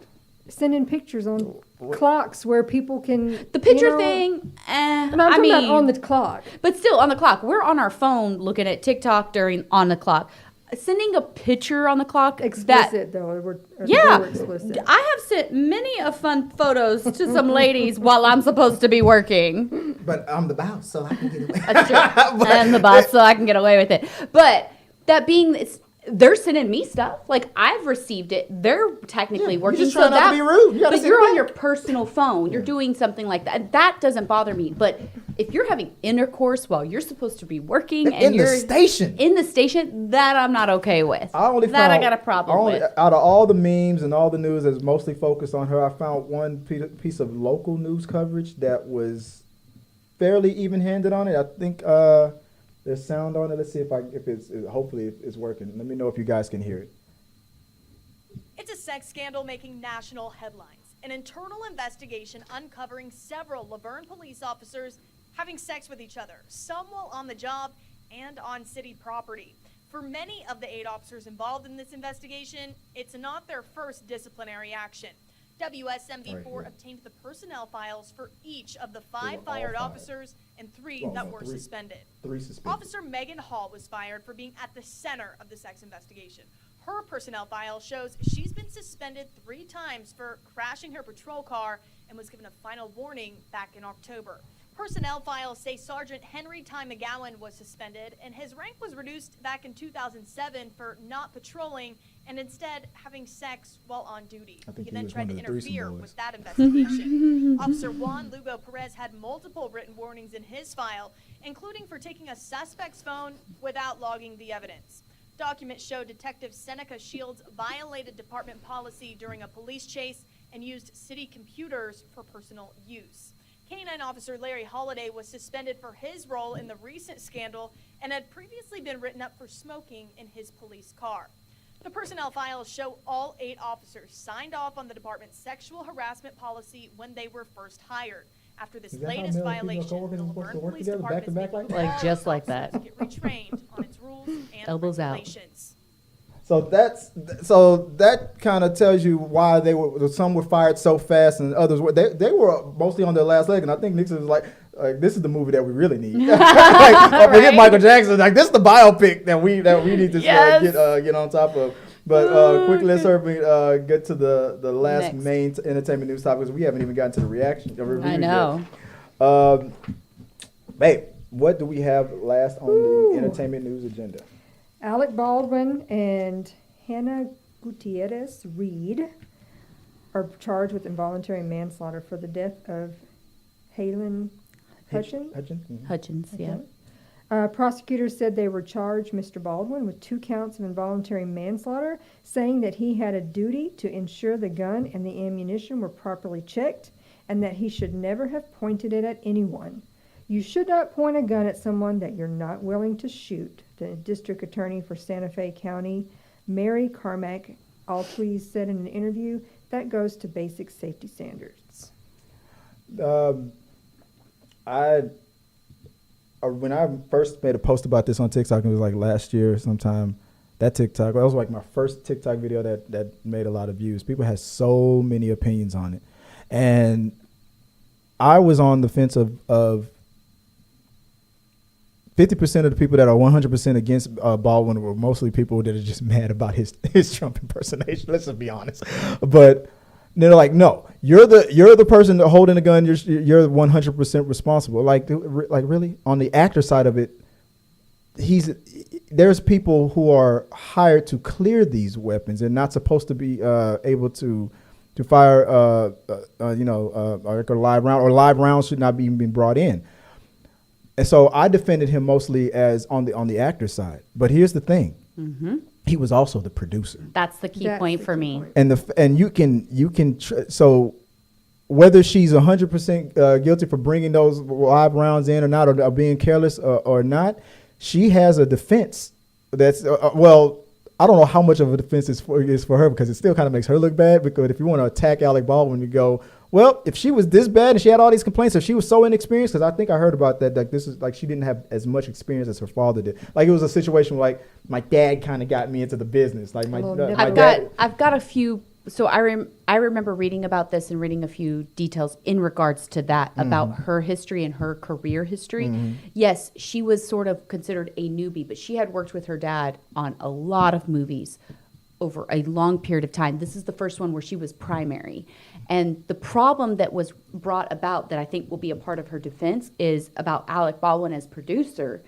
sending pictures on clocks where people can. the picture you know, thing, And I'm talking about on the clock. but still on the clock. We're on our phone looking at TikTok on the clock. Sending a picture on the clock. Explicit though. Yeah, they were explicit. I have sent many of fun photos to some ladies while I'm supposed to be working. But I'm the boss, so I can get away. That's true. I'm the boss, so I can get away with it. But that being, they're sending me stuff. Like, I've received it. They're technically working. just trying not to be rude. You gotta but send you're it on your back. personal phone. You're doing something like that. That doesn't bother me. But if you're having intercourse while you're supposed to be working and In the you're station. in the station, that I'm not okay with. I got a problem with. Out of all the memes and all the news that's mostly focused on her, I found one piece of local news coverage that was fairly even-handed on it. I think there's sound on it. Let's see if it's hopefully it's working. Let me know if you guys can hear it. It's a sex scandal making national headlines. An internal investigation uncovering several Laverne police officers having sex with each other, some while on the job and on city property. For many of the 8 officers involved in this investigation, it's not their first disciplinary action. WSMV4 obtained the personnel files for each of the 5 fired officers and 3 that were suspended. 3 suspended. Officer Megan Hall was fired for being at the center of the sex investigation. Her personnel file shows she's been suspended 3 times for crashing her patrol car and was given a final warning back in October. Personnel files say Sergeant Henry Ty McGowan was suspended, and his rank was reduced back in 2007 for not patrolling and instead having sex while on duty. think He he then was tried one to of the threesome interfere boys. with that investigation. Officer Juan Lugo Perez had multiple written warnings in his file, including for taking a suspect's phone without logging the evidence. Documents show Detective Seneca Shields violated department policy during a police chase and used city computers for personal use. K-9 officer Larry Holliday was suspended for his role in the recent scandal and had previously been written up for smoking in his police car. The personnel files show all 8 officers signed off on the department's sexual harassment policy when they were first hired. After this Is that how latest male and female violation, coworkers the are supposed Laverne to work Police together, back to Department back like that? Like, just like that. Get retrained on its rules and Elbows out. regulations. So that kind of tells you why some were fired so fast and others were they were mostly on their last leg, and I think Nixon was like this is the movie that we really need. Forget Right? Michael Jackson. Like, this is the biopic that we need to get on top of. But quickly, let's get to the last Next. main entertainment news topic, because we haven't even gotten to the reaction. The reviews I know. yet. Babe, what do we have last on the entertainment news agenda? Alec Baldwin and Hannah Gutierrez Reed are charged with involuntary manslaughter for the death of Halen Hutchins. Hutchins? Mhm. Hutchins, yeah. Prosecutors said they were charged Mr. Baldwin with 2 counts of involuntary manslaughter, saying that he had a duty to ensure the gun and the ammunition were properly checked, and that he should never have pointed it at anyone. You should not point a gun at someone that you're not willing to shoot, the district attorney for Santa Fe County, Mary Carmack Altweez, said in an interview. That goes to basic safety standards. When I first made a post about this on TikTok, it was like last year sometime. That was like my first TikTok video that made a lot of views. People had so many opinions on it. And I was on the fence of 50% of the people that are 100% against Baldwin were mostly people that are just mad about his Trump impersonation. Let's just be honest. But they're like, no, you're the person that holding the gun. You're 100% responsible. Like really, on the actor side of it, there's people who are hired to clear these weapons and not supposed to be able to fire like a live round, or live rounds should not be even brought in. And so I defended him mostly as on the actor side. But here's the thing. Mm-hmm. He was also the producer. That's the key point for me. And you can so whether she's 100% guilty for bringing those live rounds in or not, or being careless or not, she has a defense that's I don't know how much of a defense is for her, because it still kind of makes her look bad. Because if you want to attack Alec Baldwin, you go, well, if she was this bad and she had all these complaints, if she was so inexperienced, because I think I heard about that, like this is like she didn't have as much experience as her father did. Like it was a situation where, like, my dad kind of got me into the business. Like I've got a few. So I remember reading about this and reading a few details in regards to that, about her history and her career history. Mm-hmm. Yes, she was sort of considered a newbie, but she had worked with her dad on a lot of movies over a long period of time. This is the first one where she was primary. And the problem that was brought about, that I think will be a part of her defense, is about Alec Baldwin as producer,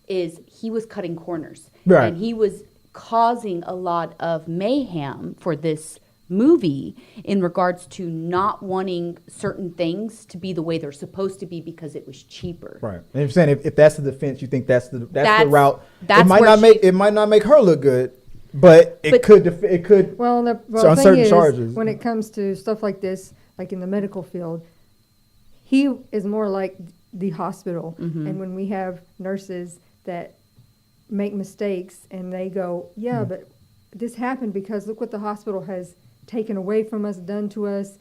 is he was cutting corners. Right. And he was causing a lot of mayhem for this movie in regards to not wanting certain things to be the way they're supposed to be because it was cheaper. Right. And I'm saying if that's the defense, you think that's the route. It might not make her look good, but it could. Well, the on thing certain is, charges, when it comes to stuff like this, like in the medical field, he is more like the hospital. Mm-hmm. And when we have nurses that make mistakes and they go, but this happened because look what the hospital has taken away from us, done to us,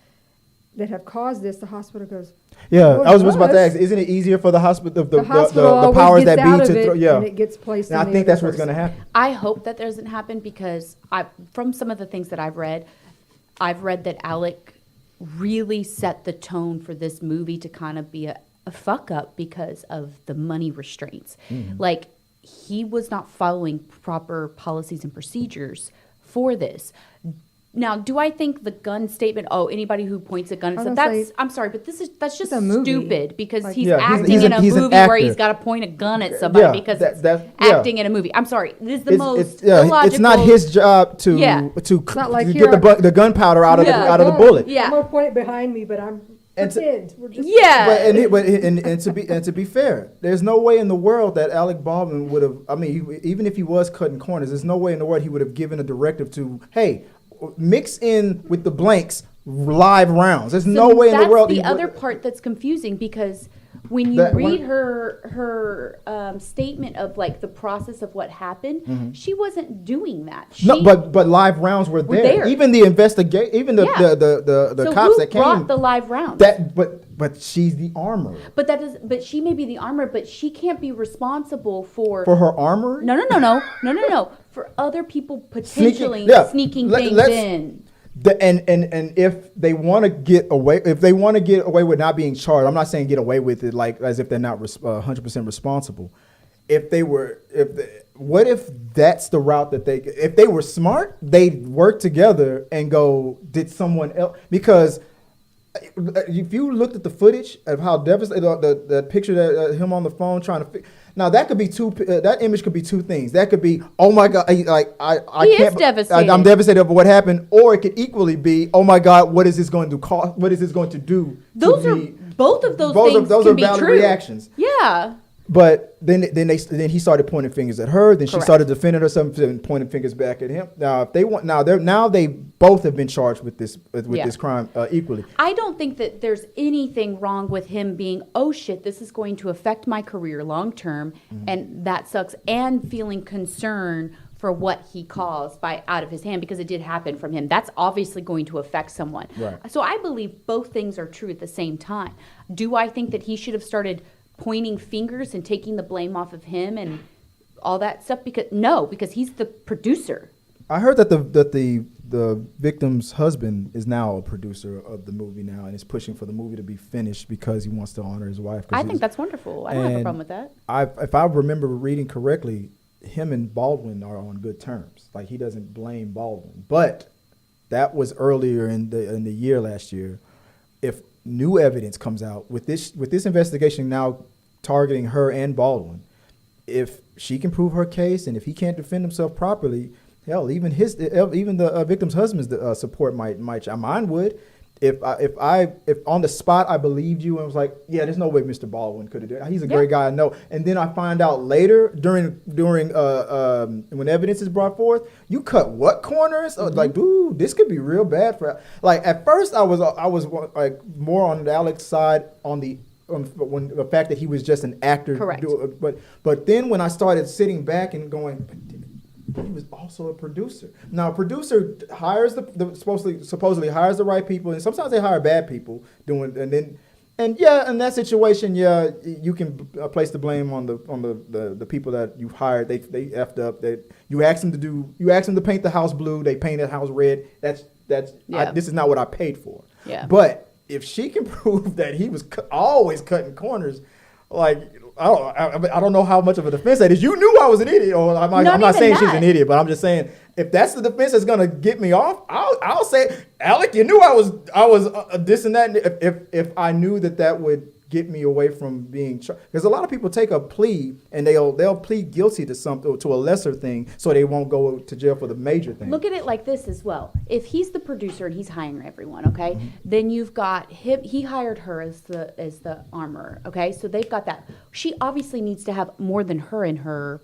that have caused this, the hospital goes, I was about to ask, isn't it easier for the hospital, the powers that be to throw, and it gets placed and I think that's what's going to happen. I hope that doesn't happen, because from some of the things that I've read that Alec really set the tone for this movie to kind of be a fuck up because of the money restraints. Mm-hmm. Like, he was not following proper policies and procedures for this. Now, do I think the gun statement? Oh, anybody who points a gun and says I'm sorry, but that's just stupid, because like, he's acting in a movie where he's got to point a gun at somebody because it's acting in a movie. I'm sorry, this is the most illogical. It's not his job to get the gunpowder out of the bullet. Yeah, I'm gonna point it behind me, but I'm. And to be fair, there's no way in the world that Alec Baldwin would have. I mean, even if he was cutting corners, there's no way in the world he would have given a directive to, hey, mix in with the blanks live rounds. There's no way in the world. That's the other part that's confusing, because when you read her statement of like the process of what happened, she wasn't doing that. But live rounds were there. Even the cops that came brought the live rounds. But she's the armorer. But she may be the armorer, but she can't be responsible for her armor. No. For other people potentially sneaking things in. And if they want to get away, with not being charged, I'm not saying get away with it like as if they're not 100% responsible. What if that's the route that if they were smart, they'd work together and go, did someone else? Because if you looked at the footage of how devastating the picture that him on the phone trying to now that could be that image could be two things. That could be, oh my God, like I can't. Devastated. I'm devastated over what happened, or it could equally be, oh my God, what is this going to cost? What is this going to do? Both of those things are can be valid true. Reactions. Yeah. But then he started pointing fingers at her. Then she Correct. started defending herself and pointing fingers back at him. Now, if they want, now they both have been charged with this this crime equally. I don't think that there's anything wrong with him being, oh shit, this is going to affect my career long term, and that sucks, and feeling concern for what he caused by out of his hand, because it did happen from him. That's obviously going to affect someone. Right. So I believe both things are true at the same time. Do I think that he should have started pointing fingers and taking the blame off of him and all that stuff? Because he's the producer. I heard that the victim's husband is now a producer of the movie now and is pushing for the movie to be finished because he wants to honor his wife. I think that's wonderful. I don't have a problem with that. If I remember reading correctly, him and Baldwin are on good terms. Like, he doesn't blame Baldwin. But that was earlier in the year last year. If new evidence comes out with this investigation now targeting her and Baldwin, if she can prove her case and if he can't defend himself properly, hell, even the victim's husband's support might mine would. If on the spot I believed you and was like, yeah, there's no way Mr. Baldwin could have done it. He's a great guy, I know. And then I find out later during when evidence is brought forth, you cut what corners? Like, dude, this could be real bad for. Like, at first I was like more on Alec's side on the fact that he was just an actor. Correct. But then when I started sitting back and going, he was also a producer. Now, a producer hires supposedly hires the right people, and sometimes they hire bad people in that situation, you can place the blame on the people that you hired. They effed up. You asked them to paint the house blue. They painted the house red. This is not what I paid for. Yeah. But if she can prove that he was always cutting corners, like, I don't know how much of a defense that is. You knew I was an idiot. Or I'm not saying she's an idiot, but I'm just saying, if that's the defense that's gonna get me off, I'll say, Alec, you knew I was this and that. If I knew that would get me away from being charged, because a lot of people take a plea and they'll plead guilty to something, to a lesser thing, so they won't go to jail for the major thing. Look at it like this as well. If he's the producer and he's hiring everyone, okay, then you've got him. He hired her as the armorer, okay. So they've got that. She obviously needs to have more than her in her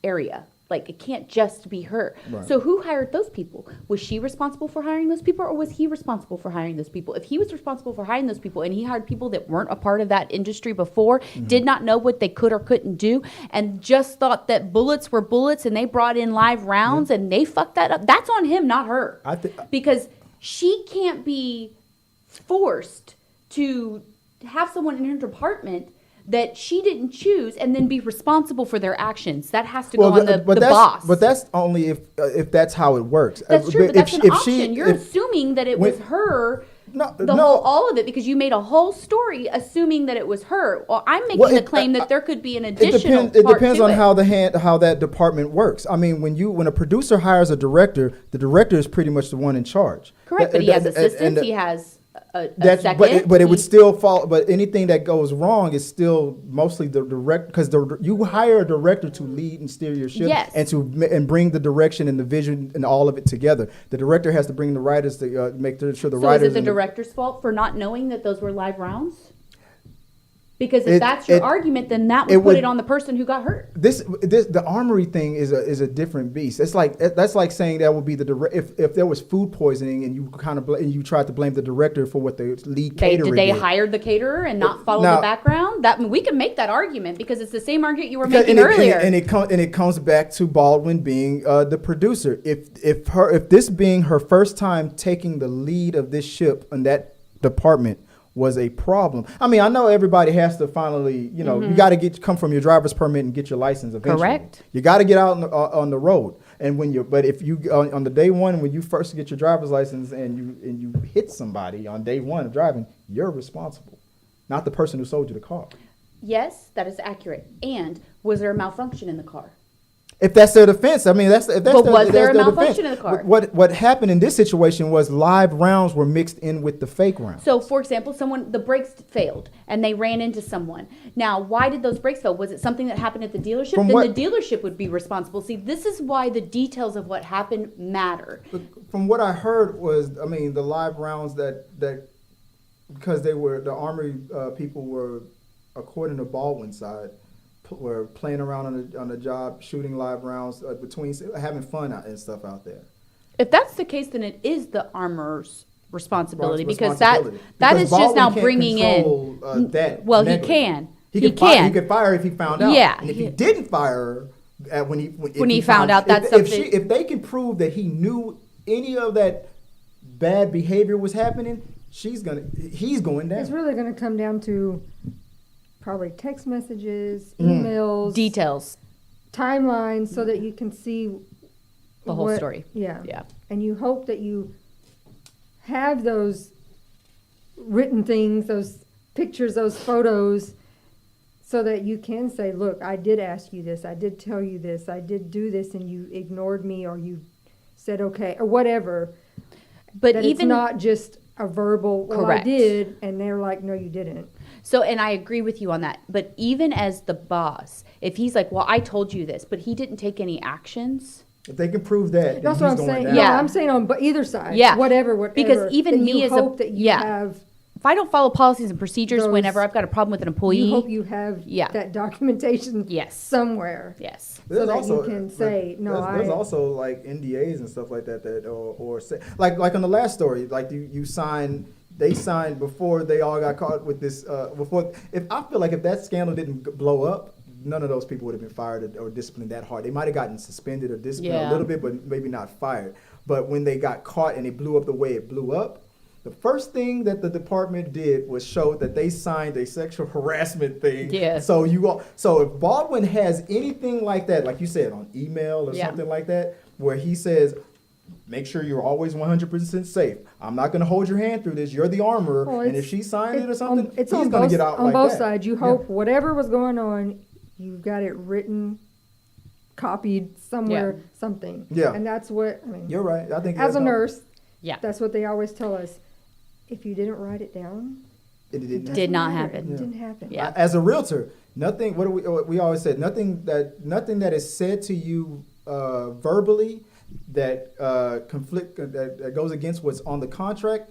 area. Like, it can't just be her. Right. So who hired those people? Was she responsible for hiring those people, or was he responsible for hiring those people? If he was responsible for hiring those people and he hired people that weren't a part of that industry before, did not know what they could or couldn't do, and just thought that bullets were bullets and they brought in live rounds and they fucked that up, that's on him, not her. Because she can't be forced to have someone in her department that she didn't choose and then be responsible for their actions. That has to go on the boss. But that's only if that's how it works. That's true, but that's an option. You're assuming that it was her, all of it, because you made a whole story assuming that it was her. Well, I'm making the claim that there could be an additional part. It depends on how that department works. I mean, when a producer hires a director, the director is pretty much the one in charge. Correct, but he has assistants, he has a second. But it would still fall. But anything that goes wrong is still mostly the director, because you hire a director to lead and steer your ship, and bring the direction and the vision and all of it together. The director has to bring the writers to make sure the writers. So is it the director's fault for not knowing that those were live rounds? Because if that's your argument, then that would put it on the person who got hurt. The armory thing is a different beast. It's like that's like saying that would be if there was food poisoning and you you tried to blame the director for what the lead caterer did. Did they hire the caterer and not follow the background? We can make that argument, because it's the same argument you were making earlier. And it comes back to Baldwin being the producer. If this being her first time taking the lead of this ship in that department was a problem. I mean, I know everybody has to finally, you got to come from your driver's permit and get your license eventually. Correct. You got to get out on the road. And but if you on the day one, when you first get your driver's license and you hit somebody on day one of driving, you're responsible, not the person who sold you the car. Yes, that is accurate. And was there a malfunction in the car? If that's their defense, I mean, was there a malfunction in the car? What happened in this situation was live rounds were mixed in with the fake rounds. So, for example, the brakes failed and they ran into someone. Now, why did those brakes fail? Was it something that happened at the dealership? The dealership would be responsible. See, this is why the details of what happened matter. From what I heard was, I mean, the live rounds that because the armory people were according to Baldwin's side, were playing around on the job, shooting live rounds between, having fun and stuff out there. If that's the case, then it is the armor's responsibility because that Because is just Baldwin now can't bringing control, in. that Well, he negligence. can. He He could can. He could fire if he found out. Yeah. And if he didn't fire her, when he found out, that's something. If they can prove that he knew any of that bad behavior was happening, he's going down. It's really going to come down to probably text messages, emails, Details. timelines, so that you can see The whole story. Yeah. Yeah. And you hope that you have those written things, those pictures, those photos, so that you can say, look, I did ask you this, I did tell you this, I did do this, and you ignored me, or you said okay, or whatever. But that even it's not just a verbal, well, Correct. I did, and they're like, no, you didn't. So, and I agree with you on that. But even as the boss, if he's like, well, I told you this, but he didn't take any actions. If they can prove that, then That's what I'm he's saying. going Yeah, down. I'm saying on either side. Yeah. Whatever. Because even that me you as a- hope that you yeah. have. If I don't follow policies and procedures Those- whenever I've got a problem with an employee. You hope you have Yeah. that documentation Yes. somewhere. Yes. So that you can say, no, there's I- also like NDAs and stuff like that or say, like on the last story, like they signed before they all got caught with this if I feel like if that scandal didn't blow up, none of those people would have been fired or disciplined that hard. They might have gotten suspended or disciplined Yeah. a little bit, but maybe not fired. But when they got caught and it blew up the way it blew up, the first thing that the department did was show that they signed a sexual harassment thing. Yeah. So if Baldwin has anything like that, like you said, on email or Yeah. something like that, where he says, make sure you're always 100% safe. I'm not going to hold your hand through this. You're the armorer. Well, And if she signed it or something, it's he's on going to both, get out on like both that. sides. You hope whatever was going on, you got it written, copied somewhere, something. Yeah. And that's what, I mean, You're right. I think as that's a how- nurse, Yeah. that's what they always tell us. If you didn't write it down, it didn't doesn't Did not matter. happen. It didn't happen. Yeah. As a realtor, nothing. What we always said. Nothing that is said to you verbally that conflict that goes against what's on the contract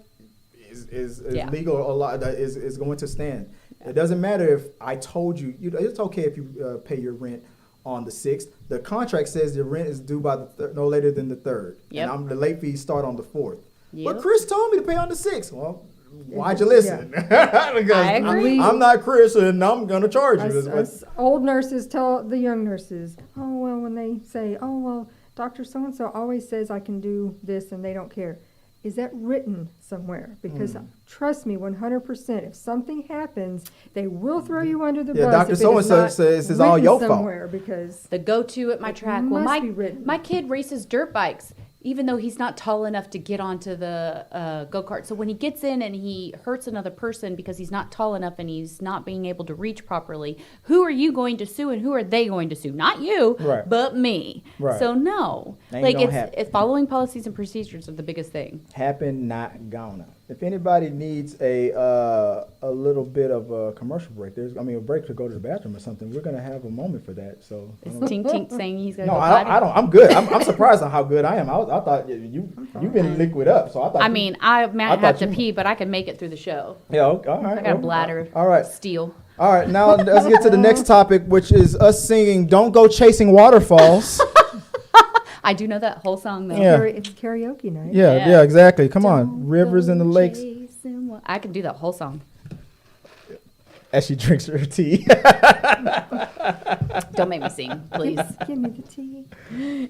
is Yeah. legal. A lot is going to stand. It doesn't matter if I told you. It's okay if you pay your rent on the 6th. The contract says the rent is due by no later than the 3rd. Yep. And the late fees start on the 4th. Yep. But Chris told me to pay on the 6th. Well, why'd you listen? Because I agree. I'm not Chris, and I'm gonna charge you. Us old nurses tell the young nurses, oh, well, when they say, oh, well, Dr. So-and-so always says I can do this and they don't care. Is that written somewhere? Because trust me, 100%, if something happens, they will throw you under the Yeah, bus. Dr. if it is So-and-so not says it's all written your fault. somewhere, because The go-to at my track. Well, must be written. my kid races dirt bikes, even though he's not tall enough to get onto the go-kart. So when he gets in and he hurts another person because he's not tall enough and he's not being able to reach properly, who are you going to sue and who are they going to sue? Not you, Right. but me. Right. So no, Ain't like gonna happen. it's following policies and procedures are the biggest thing. Happen, not gonna. If anybody needs a little bit of a commercial break, a break to go to the bathroom or something, we're gonna have a moment for that. So Is Tink Tink saying he's gonna no, go I potty? don't. I'm good. I'm surprised on how good I am. I thought you've been liquid up, so I thought. I mean, I might thought have to you- pee, but I can make it through the show. Yeah. Okay, all right. I got a bladder. All right. of steel. All right. Now let's get to the next topic, which is us singing "Don't Go Chasing Waterfalls." I do know that whole song though. Yeah. it's karaoke night. Yeah, exactly. Come on, Don't rivers go and the lakes. chasing I can do that whole song. As she drinks her tea. Don't make me sing, please. Give me the tea.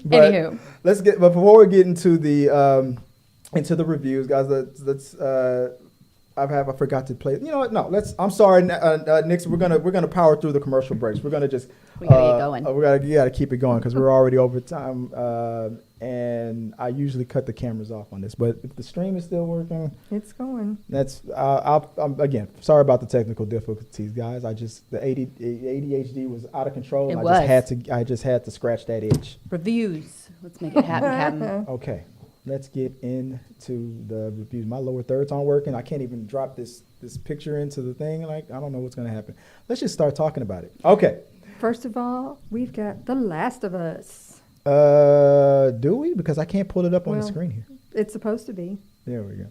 But Anywho. But before we get into the reviews, guys, let's I forgot to play. You know what? No, I'm sorry, Nix. We're gonna power through the commercial breaks. We're gonna just We gotta get going. We gotta keep it going because we're already over time. And I usually cut the cameras off on this, but if the stream is still working, It's going. that's I'm again sorry about the technical difficulties, guys. The ADHD was out of control. It and was. I just had to scratch that itch. Reviews. Let's make it happen, Captain. Okay, let's get into the reviews. My lower thirds aren't working. I can't even drop this picture into the thing. Like, I don't know what's going to happen. Let's just start talking about it. Okay. First of all, we've got The Last of Us. Do we? Because I can't pull it up on the Well, screen here. It's supposed to be There we go.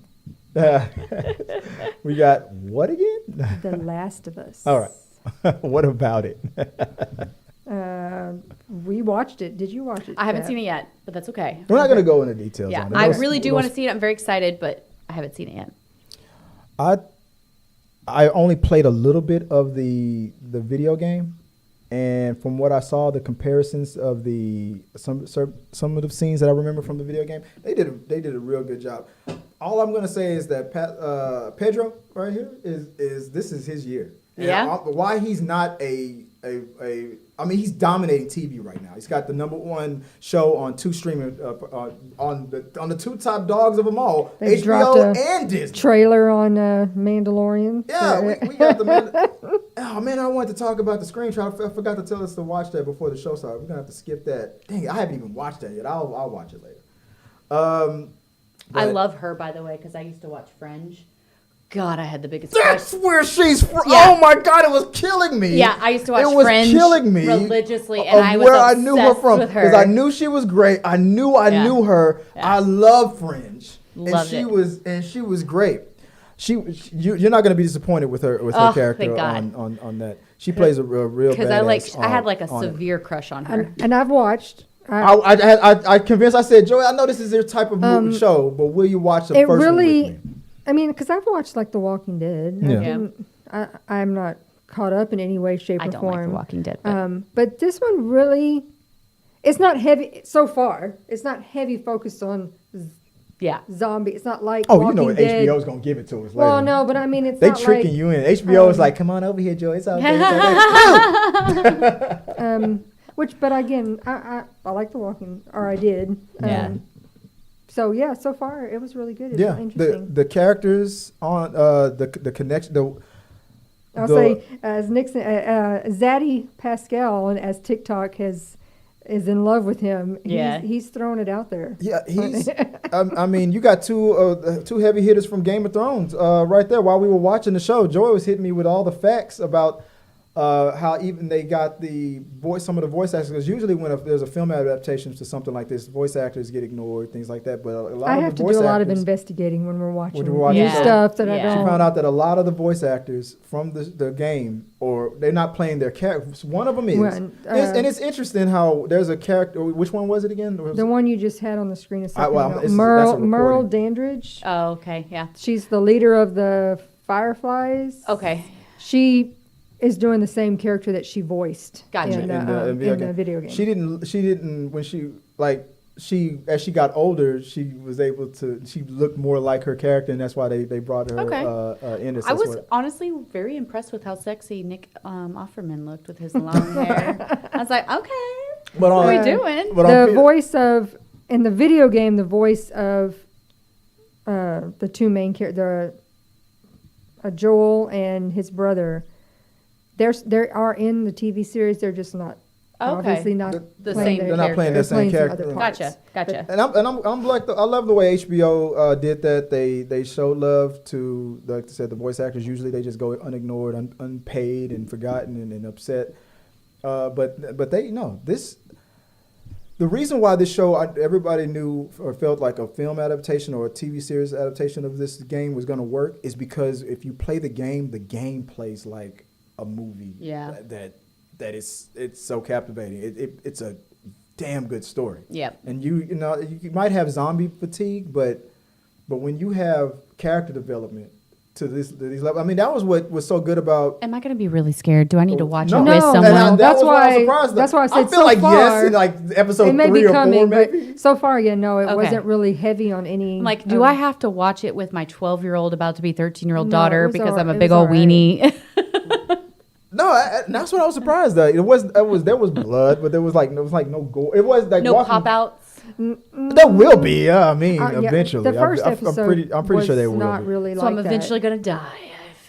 We got what again? The Last of Us. All right. What about it? We watched it. Did you watch it? I haven't Steph? seen it yet, but that's okay. We're not going to go into details Yeah, on it. I really do want to see it. I'm very excited, but I haven't seen it yet. I only played a little bit of the video game, and from what I saw, the comparisons of some of the scenes that I remember from the video game, they did a real good job. All I'm going to say is that Pedro right here is this is his year. And Yeah. why he's not I mean, he's dominating TV right now. He's got the #1 show on two streaming on the two top dogs of them all, They dropped HBO a and Disney. Trailer on Mandalorian. Yeah, we got oh man, I wanted to talk about the screenshot. I forgot to tell us to watch that before the show started. We're gonna have to skip that. Dang, I haven't even watched that yet. I'll watch it later. I love her, by the way, because I used to watch Fringe. God, I had the biggest That's crush. where she's from. Yeah. Oh my God, it was killing me. Yeah, I used to watch It was Fringe killing me religiously, and of I was where I obsessed knew her from with her. because I knew she was great. I knew knew her. Yeah. I love Fringe, Loved and she was great. You're not going to be disappointed with her character thank God. on that. She plays a real Because badass I had like a on it. severe crush on her. And I've watched. I convinced. I said, Joey, I know this is your type of show, but will you watch the It first really. one with me? I mean, because I've watched like The Walking Dead. Yeah. I'm not caught up in any way, shape, I or don't form. like The Walking Dead. But But this one really, it's not heavy so far. It's not heavy focused on yeah. zombie. It's not like Oh, Walking you know Dead. HBO's gonna give it to us later. Well, no, but I mean, it's They not tricking like, you in. HBO is like, come on over here, Joey. It's all good. But again, I like The Walking, or I did. Yeah. So yeah, so far it was really good. It's Yeah, interesting. the characters on the connection. I'll say as Nixon, Zaddy Pascal as TikTok is in love with him. Yeah. he's throwing it out there. Yeah, he's. I mean, you got two heavy hitters from Game of Thrones right there. While we were watching the show, Joy was hitting me with all the facts about how even they got some of the voice actors. Because usually when there's a film adaptation to something like this, voice actors get ignored, things like that. But a lot I of have the to voice do a lot of actors- investigating when we're watching, watching new the show. stuff that Yeah. I She don't. She found out that a lot of the voice actors from the game, or they're not playing their characters. One of them is. Well, and it's interesting how there's a character. Which one was it again? The one you just had on the screen a second well, ago. that's a Meral recording. Dandridge. Oh, okay. Yeah. She's the leader of the Fireflies. Okay. She is doing the same character that she voiced Gotcha. in the video game. She didn't when as she got older, she looked more like her character, and that's why they brought her Okay. in. I was honestly very impressed with how sexy Nick Offerman looked with his long hair. I was like, okay, But what on, are we doing? but The on, voice of in the video game, the voice of the two main characters, Joel and his brother. They are in the TV series. They're just not obviously not The playing same their They're not playing character. their same They're playing some character. other parts. Gotcha. And I'm like I love the way HBO did that. They showed love to, like I said, the voice actors. Usually they just go unignored, unpaid, and forgotten and upset. But they this. The reason why this show everybody knew or felt like a film adaptation or a TV series adaptation of this game was going to work is because if you play the game plays like a movie. Yeah. That it's so captivating. It's a damn good story. Yep. And you might have zombie fatigue, but when you have character development to these levels, I mean, that was what was so good about. Am I going to be really scared? Do I need to watch No. it with No, someone? no. That That's was why I was why- surprised. that's why I said I feel so like far, yes in like episode It may 3 be or coming, 4 but maybe. so far, it Okay. wasn't really heavy on any. I'm like, do I have to watch it with my 12-year-old about to be 13-year-old No, it daughter was because all- I'm a it big was old all right. weenie? No, that's what I was surprised at. There was blood, but there was no gore. It was like No walking- pop outs. There will be. I mean, Yeah, eventually. the first I'm episode pretty sure they was will. not be. really So like I'm that. eventually going to die.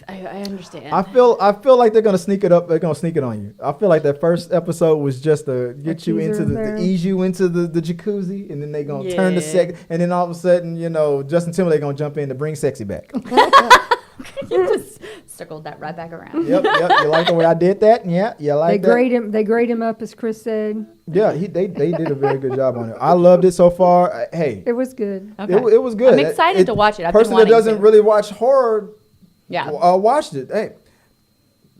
I understand. I feel like they're gonna sneak it up. They're gonna sneak it on you. I feel like that first episode was just to get you into teaser there. to ease you into the jacuzzi, and then they gonna turn the second, and then all of a sudden, Justin Timberlake gonna jump in to bring sexy back. You just circled that right back around. Yep. You like the way I did that? Yeah, you like that? They grade him up, as Chris said. Yeah, they did a very good job on it. I loved it so far. Hey, It was good. Okay. it was good. I'm excited to watch it. I've been Person that wanting doesn't to. really watch horror Yeah. watched it. Hey,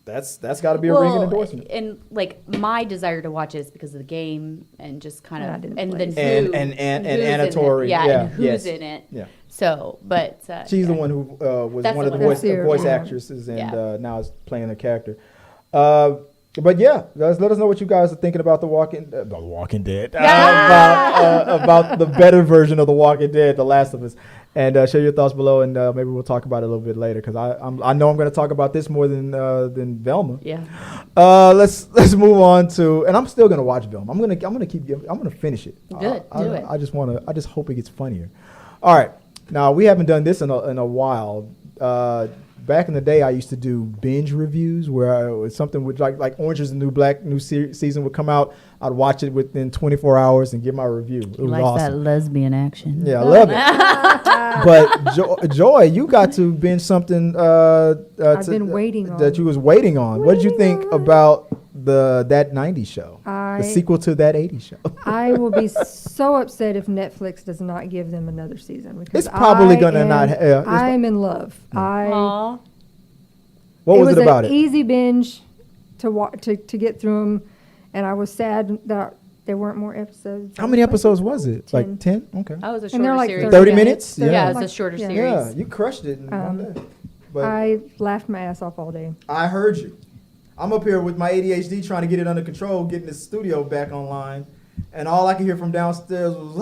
that's got to be a ringing endorsement. And like my desire to watch it is because of the game and just kind I of didn't and play then it. And who's in Anna it. Torrey. Yeah, Yeah, and who's yes. in it. Yeah. So, but She's the yeah. one who was That's one the of the one. voice Yeah. actresses, and Yeah. now is playing the character. But yeah, guys, let us know what you guys are thinking about The Walking Dead. About the better version of The Walking Dead, The Last of Us. And share your thoughts below, and maybe we'll talk about it a little bit later, because I know I'm going to talk about this more than Velma. Yeah. Let's move on to, and I'm still going to watch Velma. I'm going to finish it. Good, do it. I just hope it gets funnier. All right, now we haven't done this in a while. Back in the day, I used to do binge reviews where it was something with like Orange is the New Black, season would come out. I'd watch it within 24 hours and give my review. It was awesome. that lesbian action. Yeah, I love it. But Joy, you got to binge something I've been waiting on. that you was waiting on. What did you think about that 90s show? The sequel to that 80s show. I will be so upset if Netflix does not give them another season, because It's probably gonna not. I'm in love. Aw. What was it about an it? easy binge to get through them, and I was sad that there weren't more episodes. How many episodes was it? 10. Like 10? Okay. That was a And they're shorter like series. 30 minutes? They're Yeah, Yeah. it's like- a shorter yeah. series. Yeah, you crushed it in one day. But I laughed my ass off all day. I heard you. I'm up here with my ADHD trying to get it under control, getting the studio back online, and all I could hear from downstairs was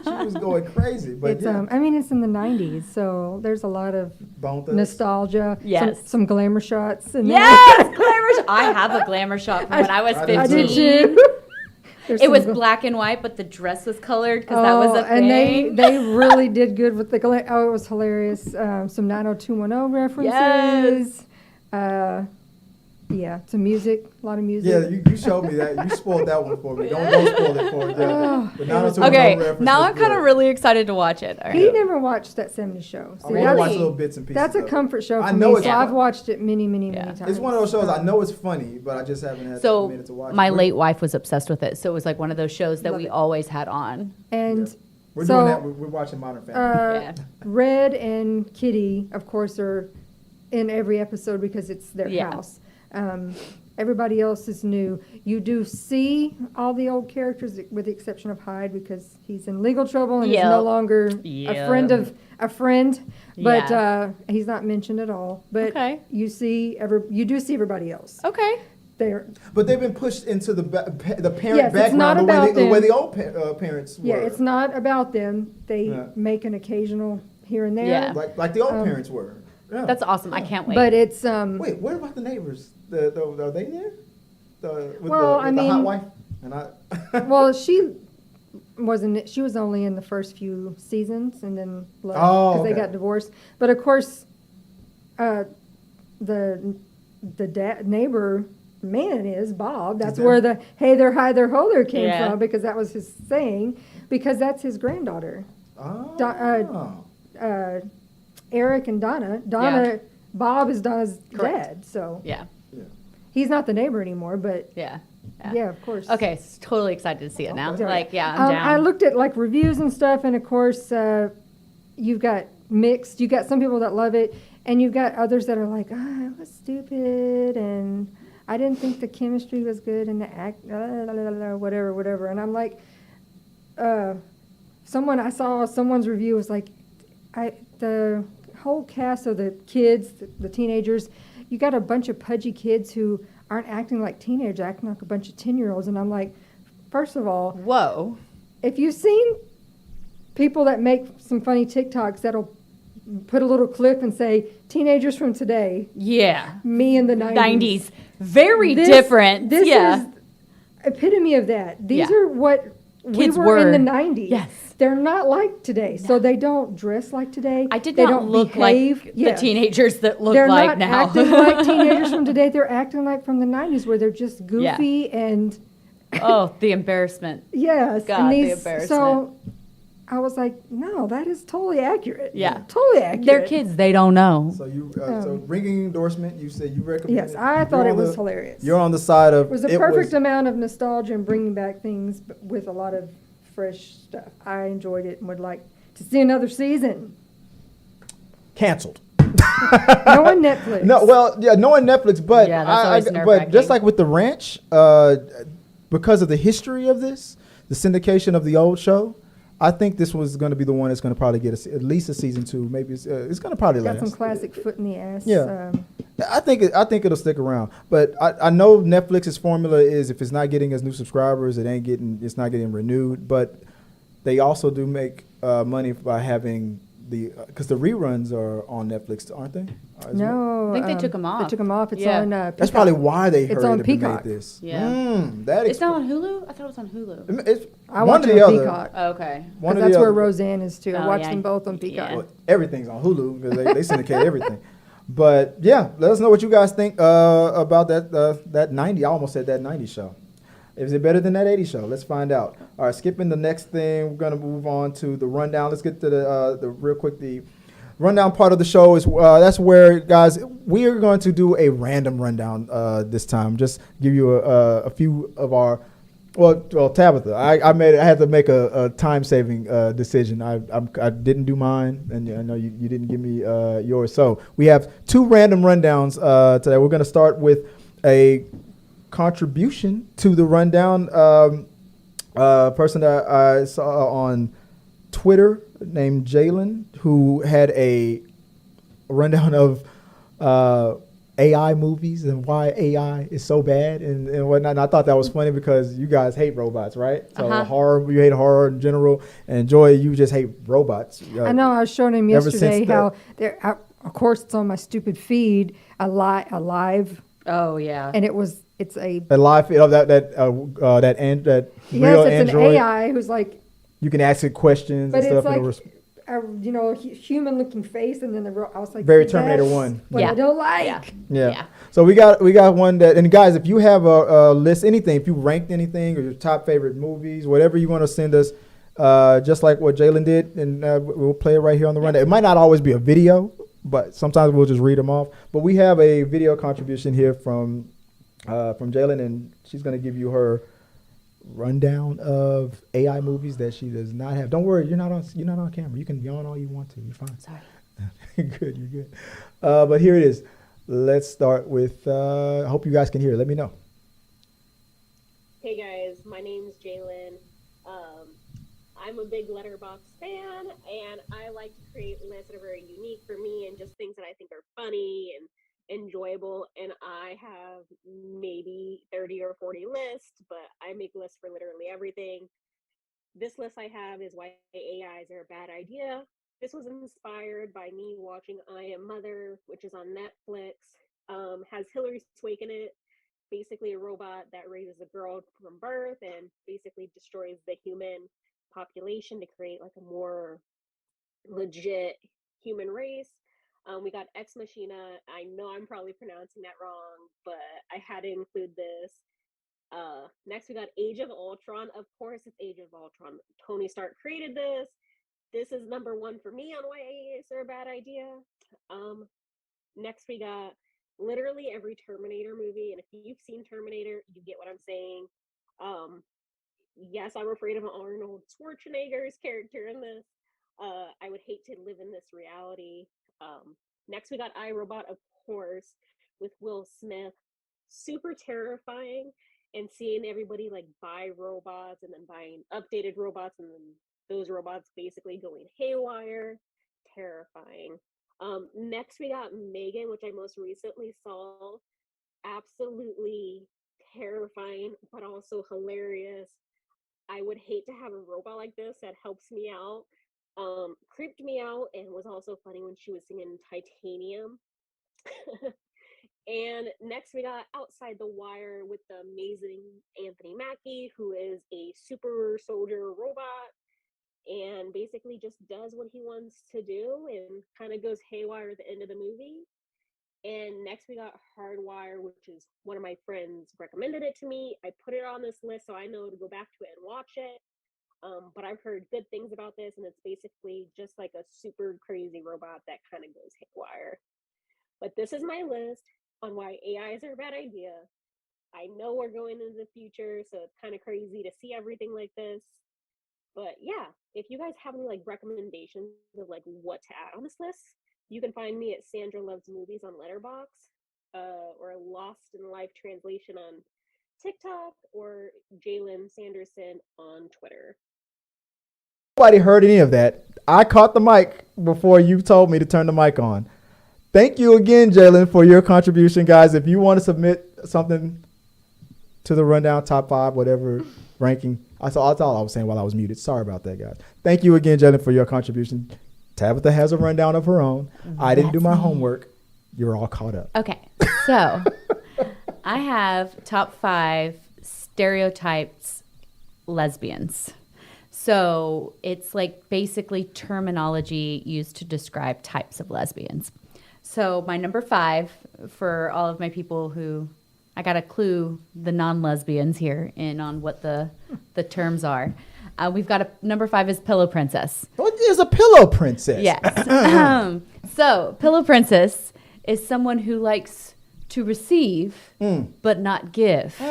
She was going crazy. But It's it's in the 90s, so there's a lot of Bone Thugs. nostalgia. Yes. Some glamour shots. And Yes, glamour. I have a glamour shot from when I was I 15. did I did too. There's It was some black and white, but the dress was colored because that was a and thing. they really did good with the it was hilarious. Some 90210 references. Yeah, some music, a lot of music. Yeah, you showed me that. You spoiled that one for me. Don't spoil it for me. Yeah. But now it's Okay, reference now was I'm kind of good. really excited to watch it. All He right. never watched that 70s show. I See, want to watch Really? little bits and pieces. that's a of it. comfort show I for know me. it's So fun. I've watched it many, many, Yeah. many times. It's one of those shows. I know it's funny, but I just haven't had a So minute to watch my it. late wife was obsessed with it, so it was like one of those shows that Love we it. always had on. And We're so, doing that. We're watching Modern Family. Yeah. Red and Kitty, of course, are in every episode because it's their Yeah. house. Everybody else is new. You do see all the old characters, with the exception of Hyde, because he's in legal trouble and is Yep. no longer Yep. a friend of a friend. But Yeah. he's not mentioned at all. But Okay. you do see everybody else. Okay. They're But they've been pushed into the parent Yes, it's not background about the way them. the old parents were. yeah, it's not about them. They Yeah. make an occasional here and there. Yeah. like the old parents were. Yeah. That's awesome. I can't wait. But it's Wait, what about the neighbors? Are they there? With Well, the I hot mean- wife? And I well, she was only in the first few seasons and then left Oh, because they okay. got divorced. But of course, the neighbor man is Bob. That's that- where the hey there, hi there, ho there came Yeah. from, because that was his saying, because that's his granddaughter. oh. Eric and Donna. Yeah. Bob is Donna's Correct. dad, so yeah. he's not the neighbor anymore. But Yeah. yeah, of course. Okay, totally excited to see it now. Sorry. Like, yeah, I'm down. I looked at like reviews and stuff, and of course, you've got mixed. You got some people that love it, and you've got others that are like, it was stupid, and I didn't think the chemistry was good, and the act, whatever. And I'm like, I saw someone's review was like, the whole cast of the kids, the teenagers, you got a bunch of pudgy kids who aren't acting like teenagers, acting like a bunch of 10-year-olds, and I'm like, first of all, Whoa. if you've seen people that make some funny TikToks that'll put a little clip and say, teenagers from today, Yeah. me in the 90s. Very This- different. This yeah. is epitome of that. These Yeah. are what Kids we were in were. the 90s. Yes. They're not like today, so they don't dress like today. I did they not don't look behave. like Yes. the teenagers that look They're like not now. acting like teenagers from today. They're acting like from the 90s, where they're just goofy and Oh, the embarrassment. yes. God, and the these, embarrassment. so I was like, no, that is totally accurate. Yeah. Totally accurate. They're kids. They don't know. So so ringing endorsement. You said you recommend. Yes, it. I thought You're it on was the- hilarious. You're on the side of It was a perfect amount of nostalgia and bringing back things, but with a lot of fresh stuff. I enjoyed it and would like to see another season. Canceled. No on Netflix. No, well, yeah, no on Netflix, but Yeah, that's always but nerve-wracking. just like with the ranch, because of the history of this, the syndication of the old show, I think this was going to be the one that's going to probably get at least a season 2. Maybe it's going to probably Got last. some classic foot in the ass. Yeah. I think it'll stick around, but I know Netflix's formula is if it's not getting us new subscribers, it's not getting renewed. But they also do make money by having because the reruns are on Netflix, aren't they? No, I think they took 'em off. They took them off. It's Yeah. on. That's Peacock. probably why they It's hurried on up and made Peacock. this. Yeah. That It's not on Hulu? I thought it was on Hulu. It's I one watch or it the on other. Peacock. Oh, okay. One Because or that's the where other. Roseanne is too. I Oh, watch yeah. them both on Peacock. Yeah. Well, everything's on Hulu because they syndicate everything. But yeah, let us know what you guys think about that 90. I almost said that 90 show. Is it better than that 80 show? Let's find out. All right, skipping the next thing, we're gonna move on to the rundown. Let's get to the real quick. The rundown part of the show is that's where, guys, we are going to do a random rundown this time. Just give you a few of our. Well, Tabitha, I had to make a time saving decision. I didn't do mine, and I know you didn't give me yours. So we have 2 random rundowns today. We're going to start with a contribution to the rundown. Person that I saw on Twitter named Jalen, who had a rundown of AI movies and why AI is so bad and whatnot. And I thought that was funny because you guys hate robots, right? So horror, you hate horror in general, and Joy, you just hate robots. I know. I was showing him ever yesterday since how there. Of course, it's on my stupid feed. Alive, Oh, yeah. and it's a a live feed of that real yes, it's Android. an AI who's like, You can ask it questions but and stuff. it's and like it'll a human-looking face, and then I was like, Very Terminator that's 1. What Yeah. I don't like. Yeah. Yeah. Yeah. So we got one that, and guys, if you have a list, anything, if you ranked anything or your top favorite movies, whatever you want to send us, just like what Jalen did, and we'll play it right here on the rundown. It might not always be a video, but sometimes we'll just read them off. But we have a video contribution here from Jalen, and she's going to give you her rundown of AI movies that she does not have. Don't worry, you're not on camera. You can yawn all you want to. You're fine. Sorry. Good, you're good. But here it is. Let's start with. I hope you guys can hear it. Let me know. Hey guys, my name's Jalen. I'm a big Letterboxd fan, and I like to create lists that are very unique for me and just things that I think are funny and enjoyable. And I have maybe 30 or 40 lists, but I make lists for literally everything. This list I have is why AIs are a bad idea. This was inspired by me watching I Am Mother, which is on Netflix. Has Hilary Swank in it. Basically a robot that raises a girl from birth and basically destroys the human population to create like a more legit human race. We got Ex Machina. I know I'm probably pronouncing that wrong, but I had to include this. Next, we got Age of Ultron. Of course, it's Age of Ultron. Tony Stark created this. This is number 1 for me on why AIs are a bad idea. Next, we got literally every Terminator movie, and if you've seen Terminator, you get what I'm saying. Yes, I'm afraid of Arnold Schwarzenegger's character in this. I would hate to live in this reality. Next, we got iRobot, of course, with Will Smith. Super terrifying, and seeing everybody like buy robots and then buying updated robots and then those robots basically going haywire. Terrifying. Next, we got Megan, which I most recently saw. Absolutely terrifying, but also hilarious. I would hate to have a robot like this that helps me out. Creeped me out and was also funny when she was singing Titanium. And next we got Outside the Wire with the amazing Anthony Mackie, who is a super soldier robot and basically just does what he wants to do and kind of goes haywire at the end of the movie. And next we got Hardwire, which is one of my friends recommended it to me. I put it on this list so I know to go back to it and watch it. But I've heard good things about this, and it's basically just like a super crazy robot that kind of goes haywire. But this is my list on why AIs are a bad idea. I know we're going into the future, so it's kind of crazy to see everything like this. But yeah, if you guys have any like recommendations of like what to add on this list, You can find me at Sandra Loves Movies on Letterboxd, or Lost in Life Translation on TikTok, or Jalen Sanderson on Twitter. Nobody heard any of that. I caught the mic before you told me to turn the mic on. Thank you again, Jalen, for your contribution, guys. If you want to submit something to the Rundown Top 5, whatever ranking, that's all I was saying while I was muted. Sorry about that, guys. Thank you again, Jalen, for your contribution. Tabitha has a rundown of her own. I didn't do my homework. You're all caught up. Okay, so I have top 5 stereotyped lesbians. So it's like basically terminology used to describe types of lesbians. So my number 5, for all of my people who, I got to clue the non-lesbians here in on what the terms are. We've got number 5 is Pillow Princess. What is a pillow princess? Yes. So Pillow Princess is someone who likes to receive but not give.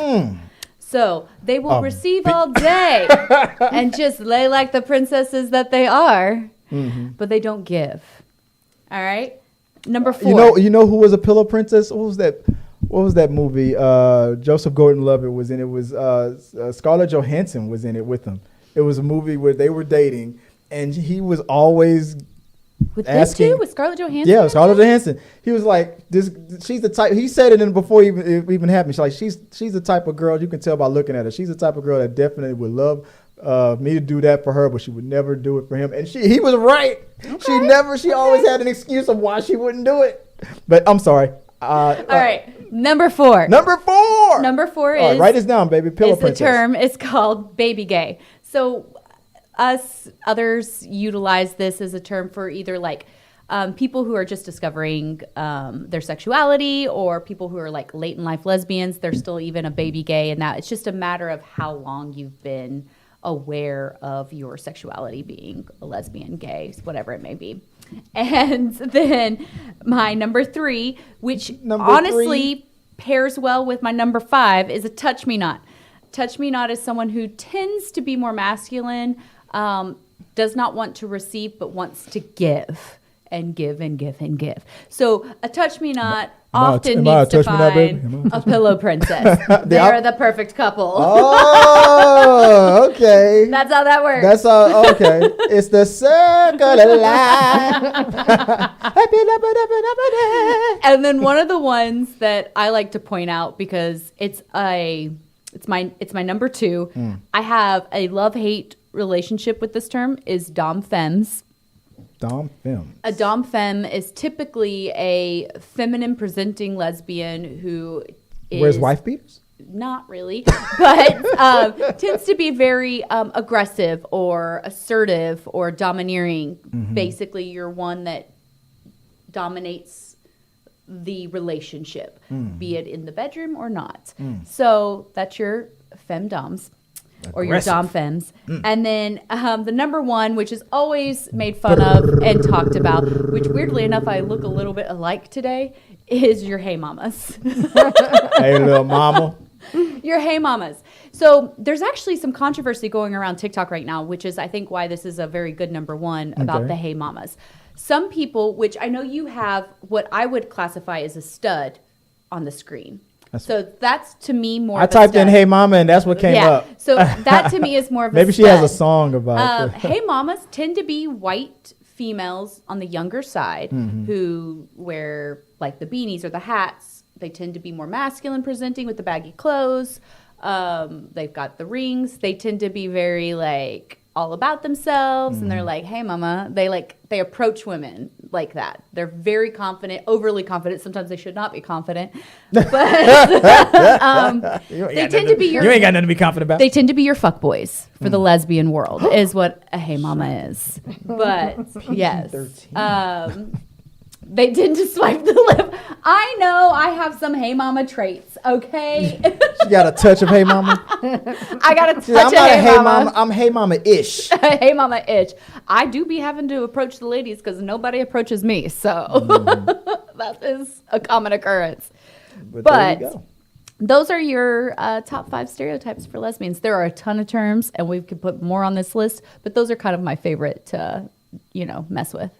So they will receive all day and just lay like the princesses that they are, but they don't give. All right. Number 4. You know who was a pillow princess? What was that movie? Joseph Gordon-Levitt was in it. Was Scarlett Johansson was in it with him. It was a movie where they were dating, and he was always with asking, them too? With Scarlett Johansson? Yeah, Scarlett Johansson. He was like, "This, she's the type." He said it in before it even happened. She's the type of girl you can tell by looking at her. She's the type of girl that definitely would love me to do that for her, but she would never do it for him. And he was right. Okay. She always had an excuse of why she wouldn't do it. But I'm sorry. All right, number 4. Number 4. Number 4 All is right, write this down, baby. Pillow princess. The term is called baby gay. So others utilize this as a term for either like people who are just discovering their sexuality, or people who are like late in life lesbians. They're still even a baby gay, and that it's just a matter of how long you've been aware of your sexuality, being a lesbian, gay, whatever it may be. And then my number 3, which honestly pairs well with my number 5, is a touch me not. Touch me not is someone who tends to be more masculine, does not want to receive, but wants to give and give and give and give. So a touch me not often needs to find a pillow princess. They're the perfect couple. Oh, okay. That's how that works. That's how, okay. It's the circle of life. And then one of the ones that I like to point out, because it's my number 2. I have a love-hate relationship with this term, is dom femmes. Dom femmes. A dom femme is typically a feminine presenting lesbian who wears wife beaters? Not really, but tends to be very aggressive or assertive or domineering. Basically, you're one that dominates the relationship, be it in the bedroom or not. So that's your femdoms. Or your dom femmes. And then the number 1, which is always made fun of and talked about, which weirdly enough I look a little bit alike today, is your hey mamas. Hey little mama. Your hey mamas. So there's actually some controversy going around TikTok right now, which is I think why this is a very good number 1 about the hey mamas. Some people, which I know you have what I would classify as a stud on the screen. So that's to me more. I typed in "Hey Mama" and that's what came up. So that to me is more of a maybe she has a song about it. Hey Mamas tend to be white females on the younger side who wear like the beanies or the hats. They tend to be more masculine presenting with the baggy clothes. They've got the rings. They tend to be very like all about themselves, and they're like, "Hey Mama." They approach women like that. They're very confident, overly confident. Sometimes they should not be confident, but they tend to be your. You ain't got nothing to be confident about. They tend to be your fuckboys for the lesbian world, is what a hey mama is. But yes, they tend to swipe the lip. I know I have some hey mama traits. Okay, she got a touch of hey mama. I got a touch I'm of not hey mama. I'm hey mama ish. Hey mama ish. I do be having to approach the ladies because nobody approaches me, so that is a common occurrence. But there you go. Those are your top 5 stereotypes for lesbians. There are a ton of terms, and we could put more on this list, but those are kind of my favorite to, mess with.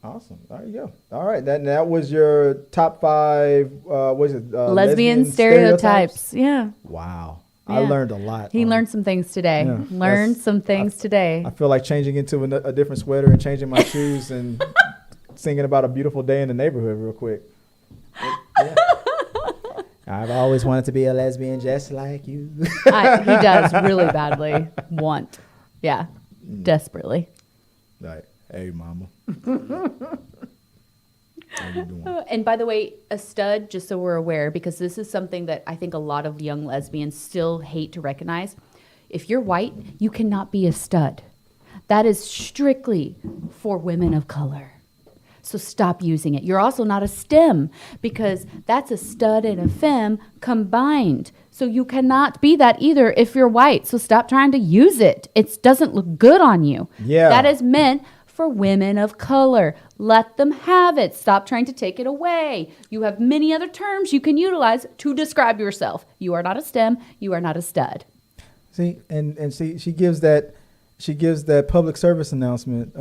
Awesome. There you go. All right. That was your top 5. Was it lesbian stereotypes? Yeah. Wow. Yeah. I learned a lot. He learned some things today. Yeah. Learned some things today. I feel like changing into a different sweater and changing my shoes and singing about a beautiful day in the neighborhood real quick. Yeah. I've always wanted to be a lesbian just like you. He does really badly want. Yeah. Desperately. Like, hey, mama. How you doing? And by the way, a stud, just so we're aware, because this is something that I think a lot of young lesbians still hate to recognize. If you're white, you cannot be a stud. That is strictly for women of color. So stop using it. You're also not a STEM, because that's a stud and a femme combined. So you cannot be that either if you're white. So stop trying to use it. It doesn't look good on you. Yeah. That is meant for women of color. Let them have it. Stop trying to take it away. You have many other terms you can utilize to describe yourself. You are not a STEM. You are not a stud. See, and see, she gives that public service announcement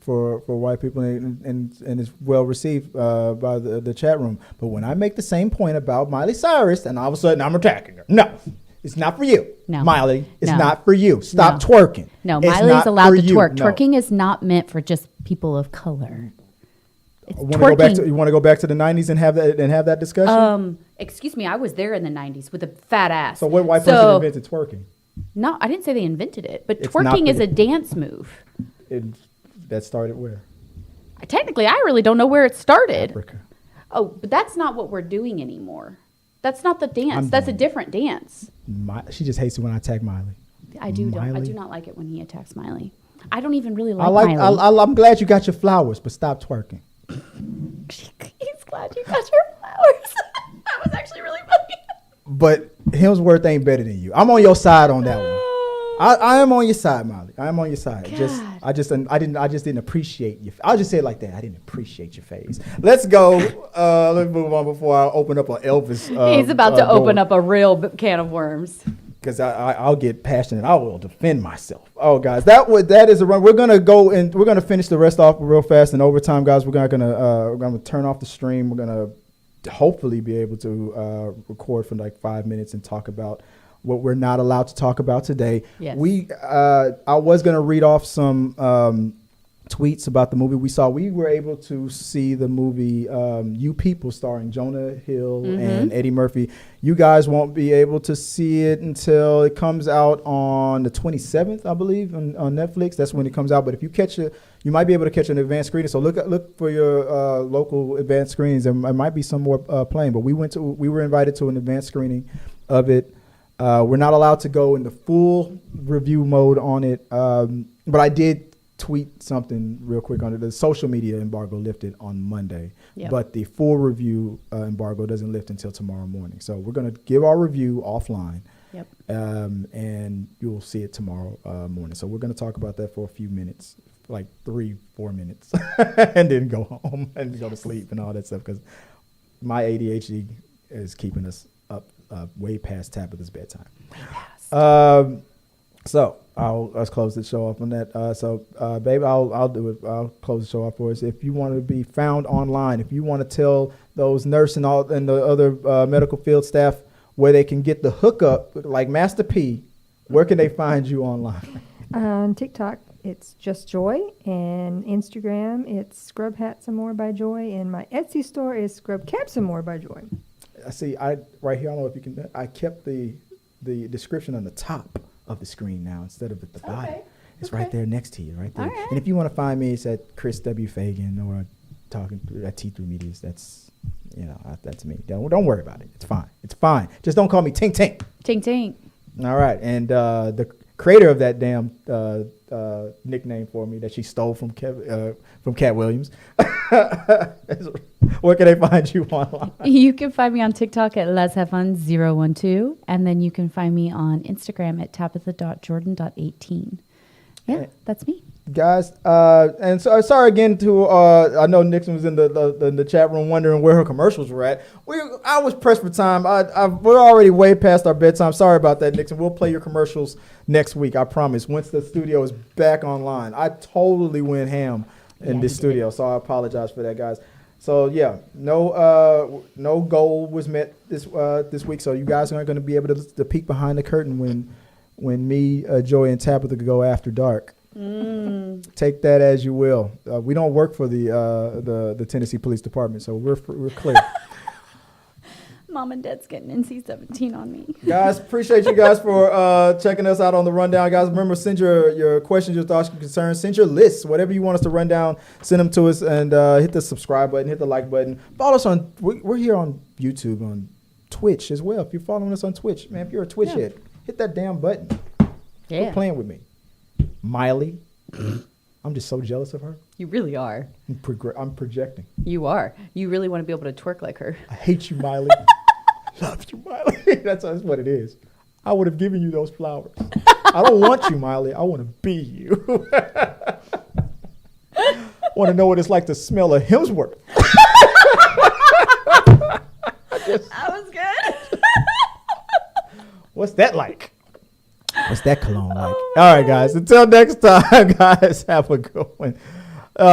for white people, and it's well received by the chat room. But when I make the same point about Miley Cyrus, and all of a sudden I'm attacking her. No, it's not for you. No. Miley, it's No. not for you. Stop No. twerking. No, It's Miley is not allowed for to you. twerk. No. Twerking is not meant for just people of color. It's You want twerking. to go back to the 90s and have that discussion? Excuse me, I was there in the 90s with a fat ass. So what white person invented twerking? No, I didn't say they invented it, but It's not twerking for is the- a dance move. That started where? Technically, I really don't know where it started. Africa. Oh, but that's not what we're doing anymore. That's not the dance. I'm That's a done. different dance. She just hates it when I attack Miley. I do Miley? not like it when he attacks Miley. I don't even really I like like. Miley. I'm glad you got your flowers, but stop twerking. He's glad you got your flowers. That was actually really funny. But Hemsworth ain't better than you. I'm on your side on that one. I am on your side, Molly. I am on your side. I just didn't appreciate you. I'll just say it like that. I didn't appreciate your face. Let's go. Let's move on before I open up an Elvis. He's about to open up a real can of worms. Because I'll get passionate. I will defend myself. Oh, guys, that is a run. We're gonna go and we're gonna finish the rest off real fast in overtime, guys. We're gonna turn off the stream. We're gonna hopefully be able to record for like 5 minutes and talk about what we're not allowed to talk about today. Yes. I was gonna read off some tweets about the movie we saw. We were able to see the movie You People, starring Jonah Hill and Eddie Murphy. You guys won't be able to see it until it comes out on the 27th, I believe, on Netflix. That's when it comes out. But if you catch it, you might be able to catch an advanced screening. So look for your local advanced screenings. There might be some more playing. But we were invited to an advanced screening of it. We're not allowed to go in the full review mode on it. But I did tweet something real quick on it. The social media embargo lifted on Monday, but the full review embargo doesn't lift until tomorrow morning. So we're going to give our review offline, and you'll see it tomorrow morning. So we're going to talk about that for a few minutes, like 3-4 minutes, and then go home and go to sleep and all that stuff, because my ADHD is keeping us up way past Tabitha's bedtime. So let's close the show off on that. Babe, I'll do it. I'll close the show off for us. If you want to be found online, if you want to tell those nurse and the other medical field staff where they can get the hookup, like Master P, where can they find you online? On TikTok, it's Just Joy, and Instagram, it's Scrub Hat Some More by Joy, and my Etsy store is Scrub Cap Some More by Joy. I see. Right here. I don't know if you can. I kept the description on the top of the screen now instead of at the bottom. It's right there next to you, right there. Right. And if you want to find me, it's at Chris W. Fagan or talking at T3 Medias. That's that's me. Don't worry about it. It's fine. It's fine. Just don't call me Tink Tink. Tink tink. All right. And the creator of that damn nickname for me that she stole from Cat Williams. Where can they find you online? You can find me on TikTok at Let's Have Fun 012, and then you can find me on Instagram at Tabitha.Jordan.18. Yeah, that's me. Guys, and so sorry again to I know Nixon was in the chat room wondering where her commercials were at. I was pressed for time. We're already way past our bedtime. Sorry about that, Nixon. We'll play your commercials next week. I promise. Once the studio is back online, I totally went ham in this studio. So I apologize for that, guys. So yeah, no goal was met this week. So you guys aren't going to be able to peek behind the curtain when me, Joy, and Tabitha go after dark. Take that as you will. We don't work for the Tennessee Police Department, so we're clear. Mom and Dad's getting NC-17 on me. Guys, appreciate you guys for checking us out on the rundown. Guys, remember, send your questions, your thoughts, your concerns. Send your lists, whatever you want us to run down. Send them to us, and hit the subscribe button, hit the like button. Follow us on. We're here on YouTube, on Twitch as well. If you're following us on Twitch, man, if you're a Twitch head, hit that damn button. Yeah. Quit playing with me, Miley. I'm just so jealous of her. You really are. I'm projecting. You are. You really want to be able to twerk like her. I hate you, Miley. Love you, Miley. That's what it is. I would have given you those flowers. I don't want you, Miley. I want to be you. Want to know what it's like to smell a Hemsworth. That was good. What's that like? What's that cologne like? All right, guys. Until next time, guys, have a good one.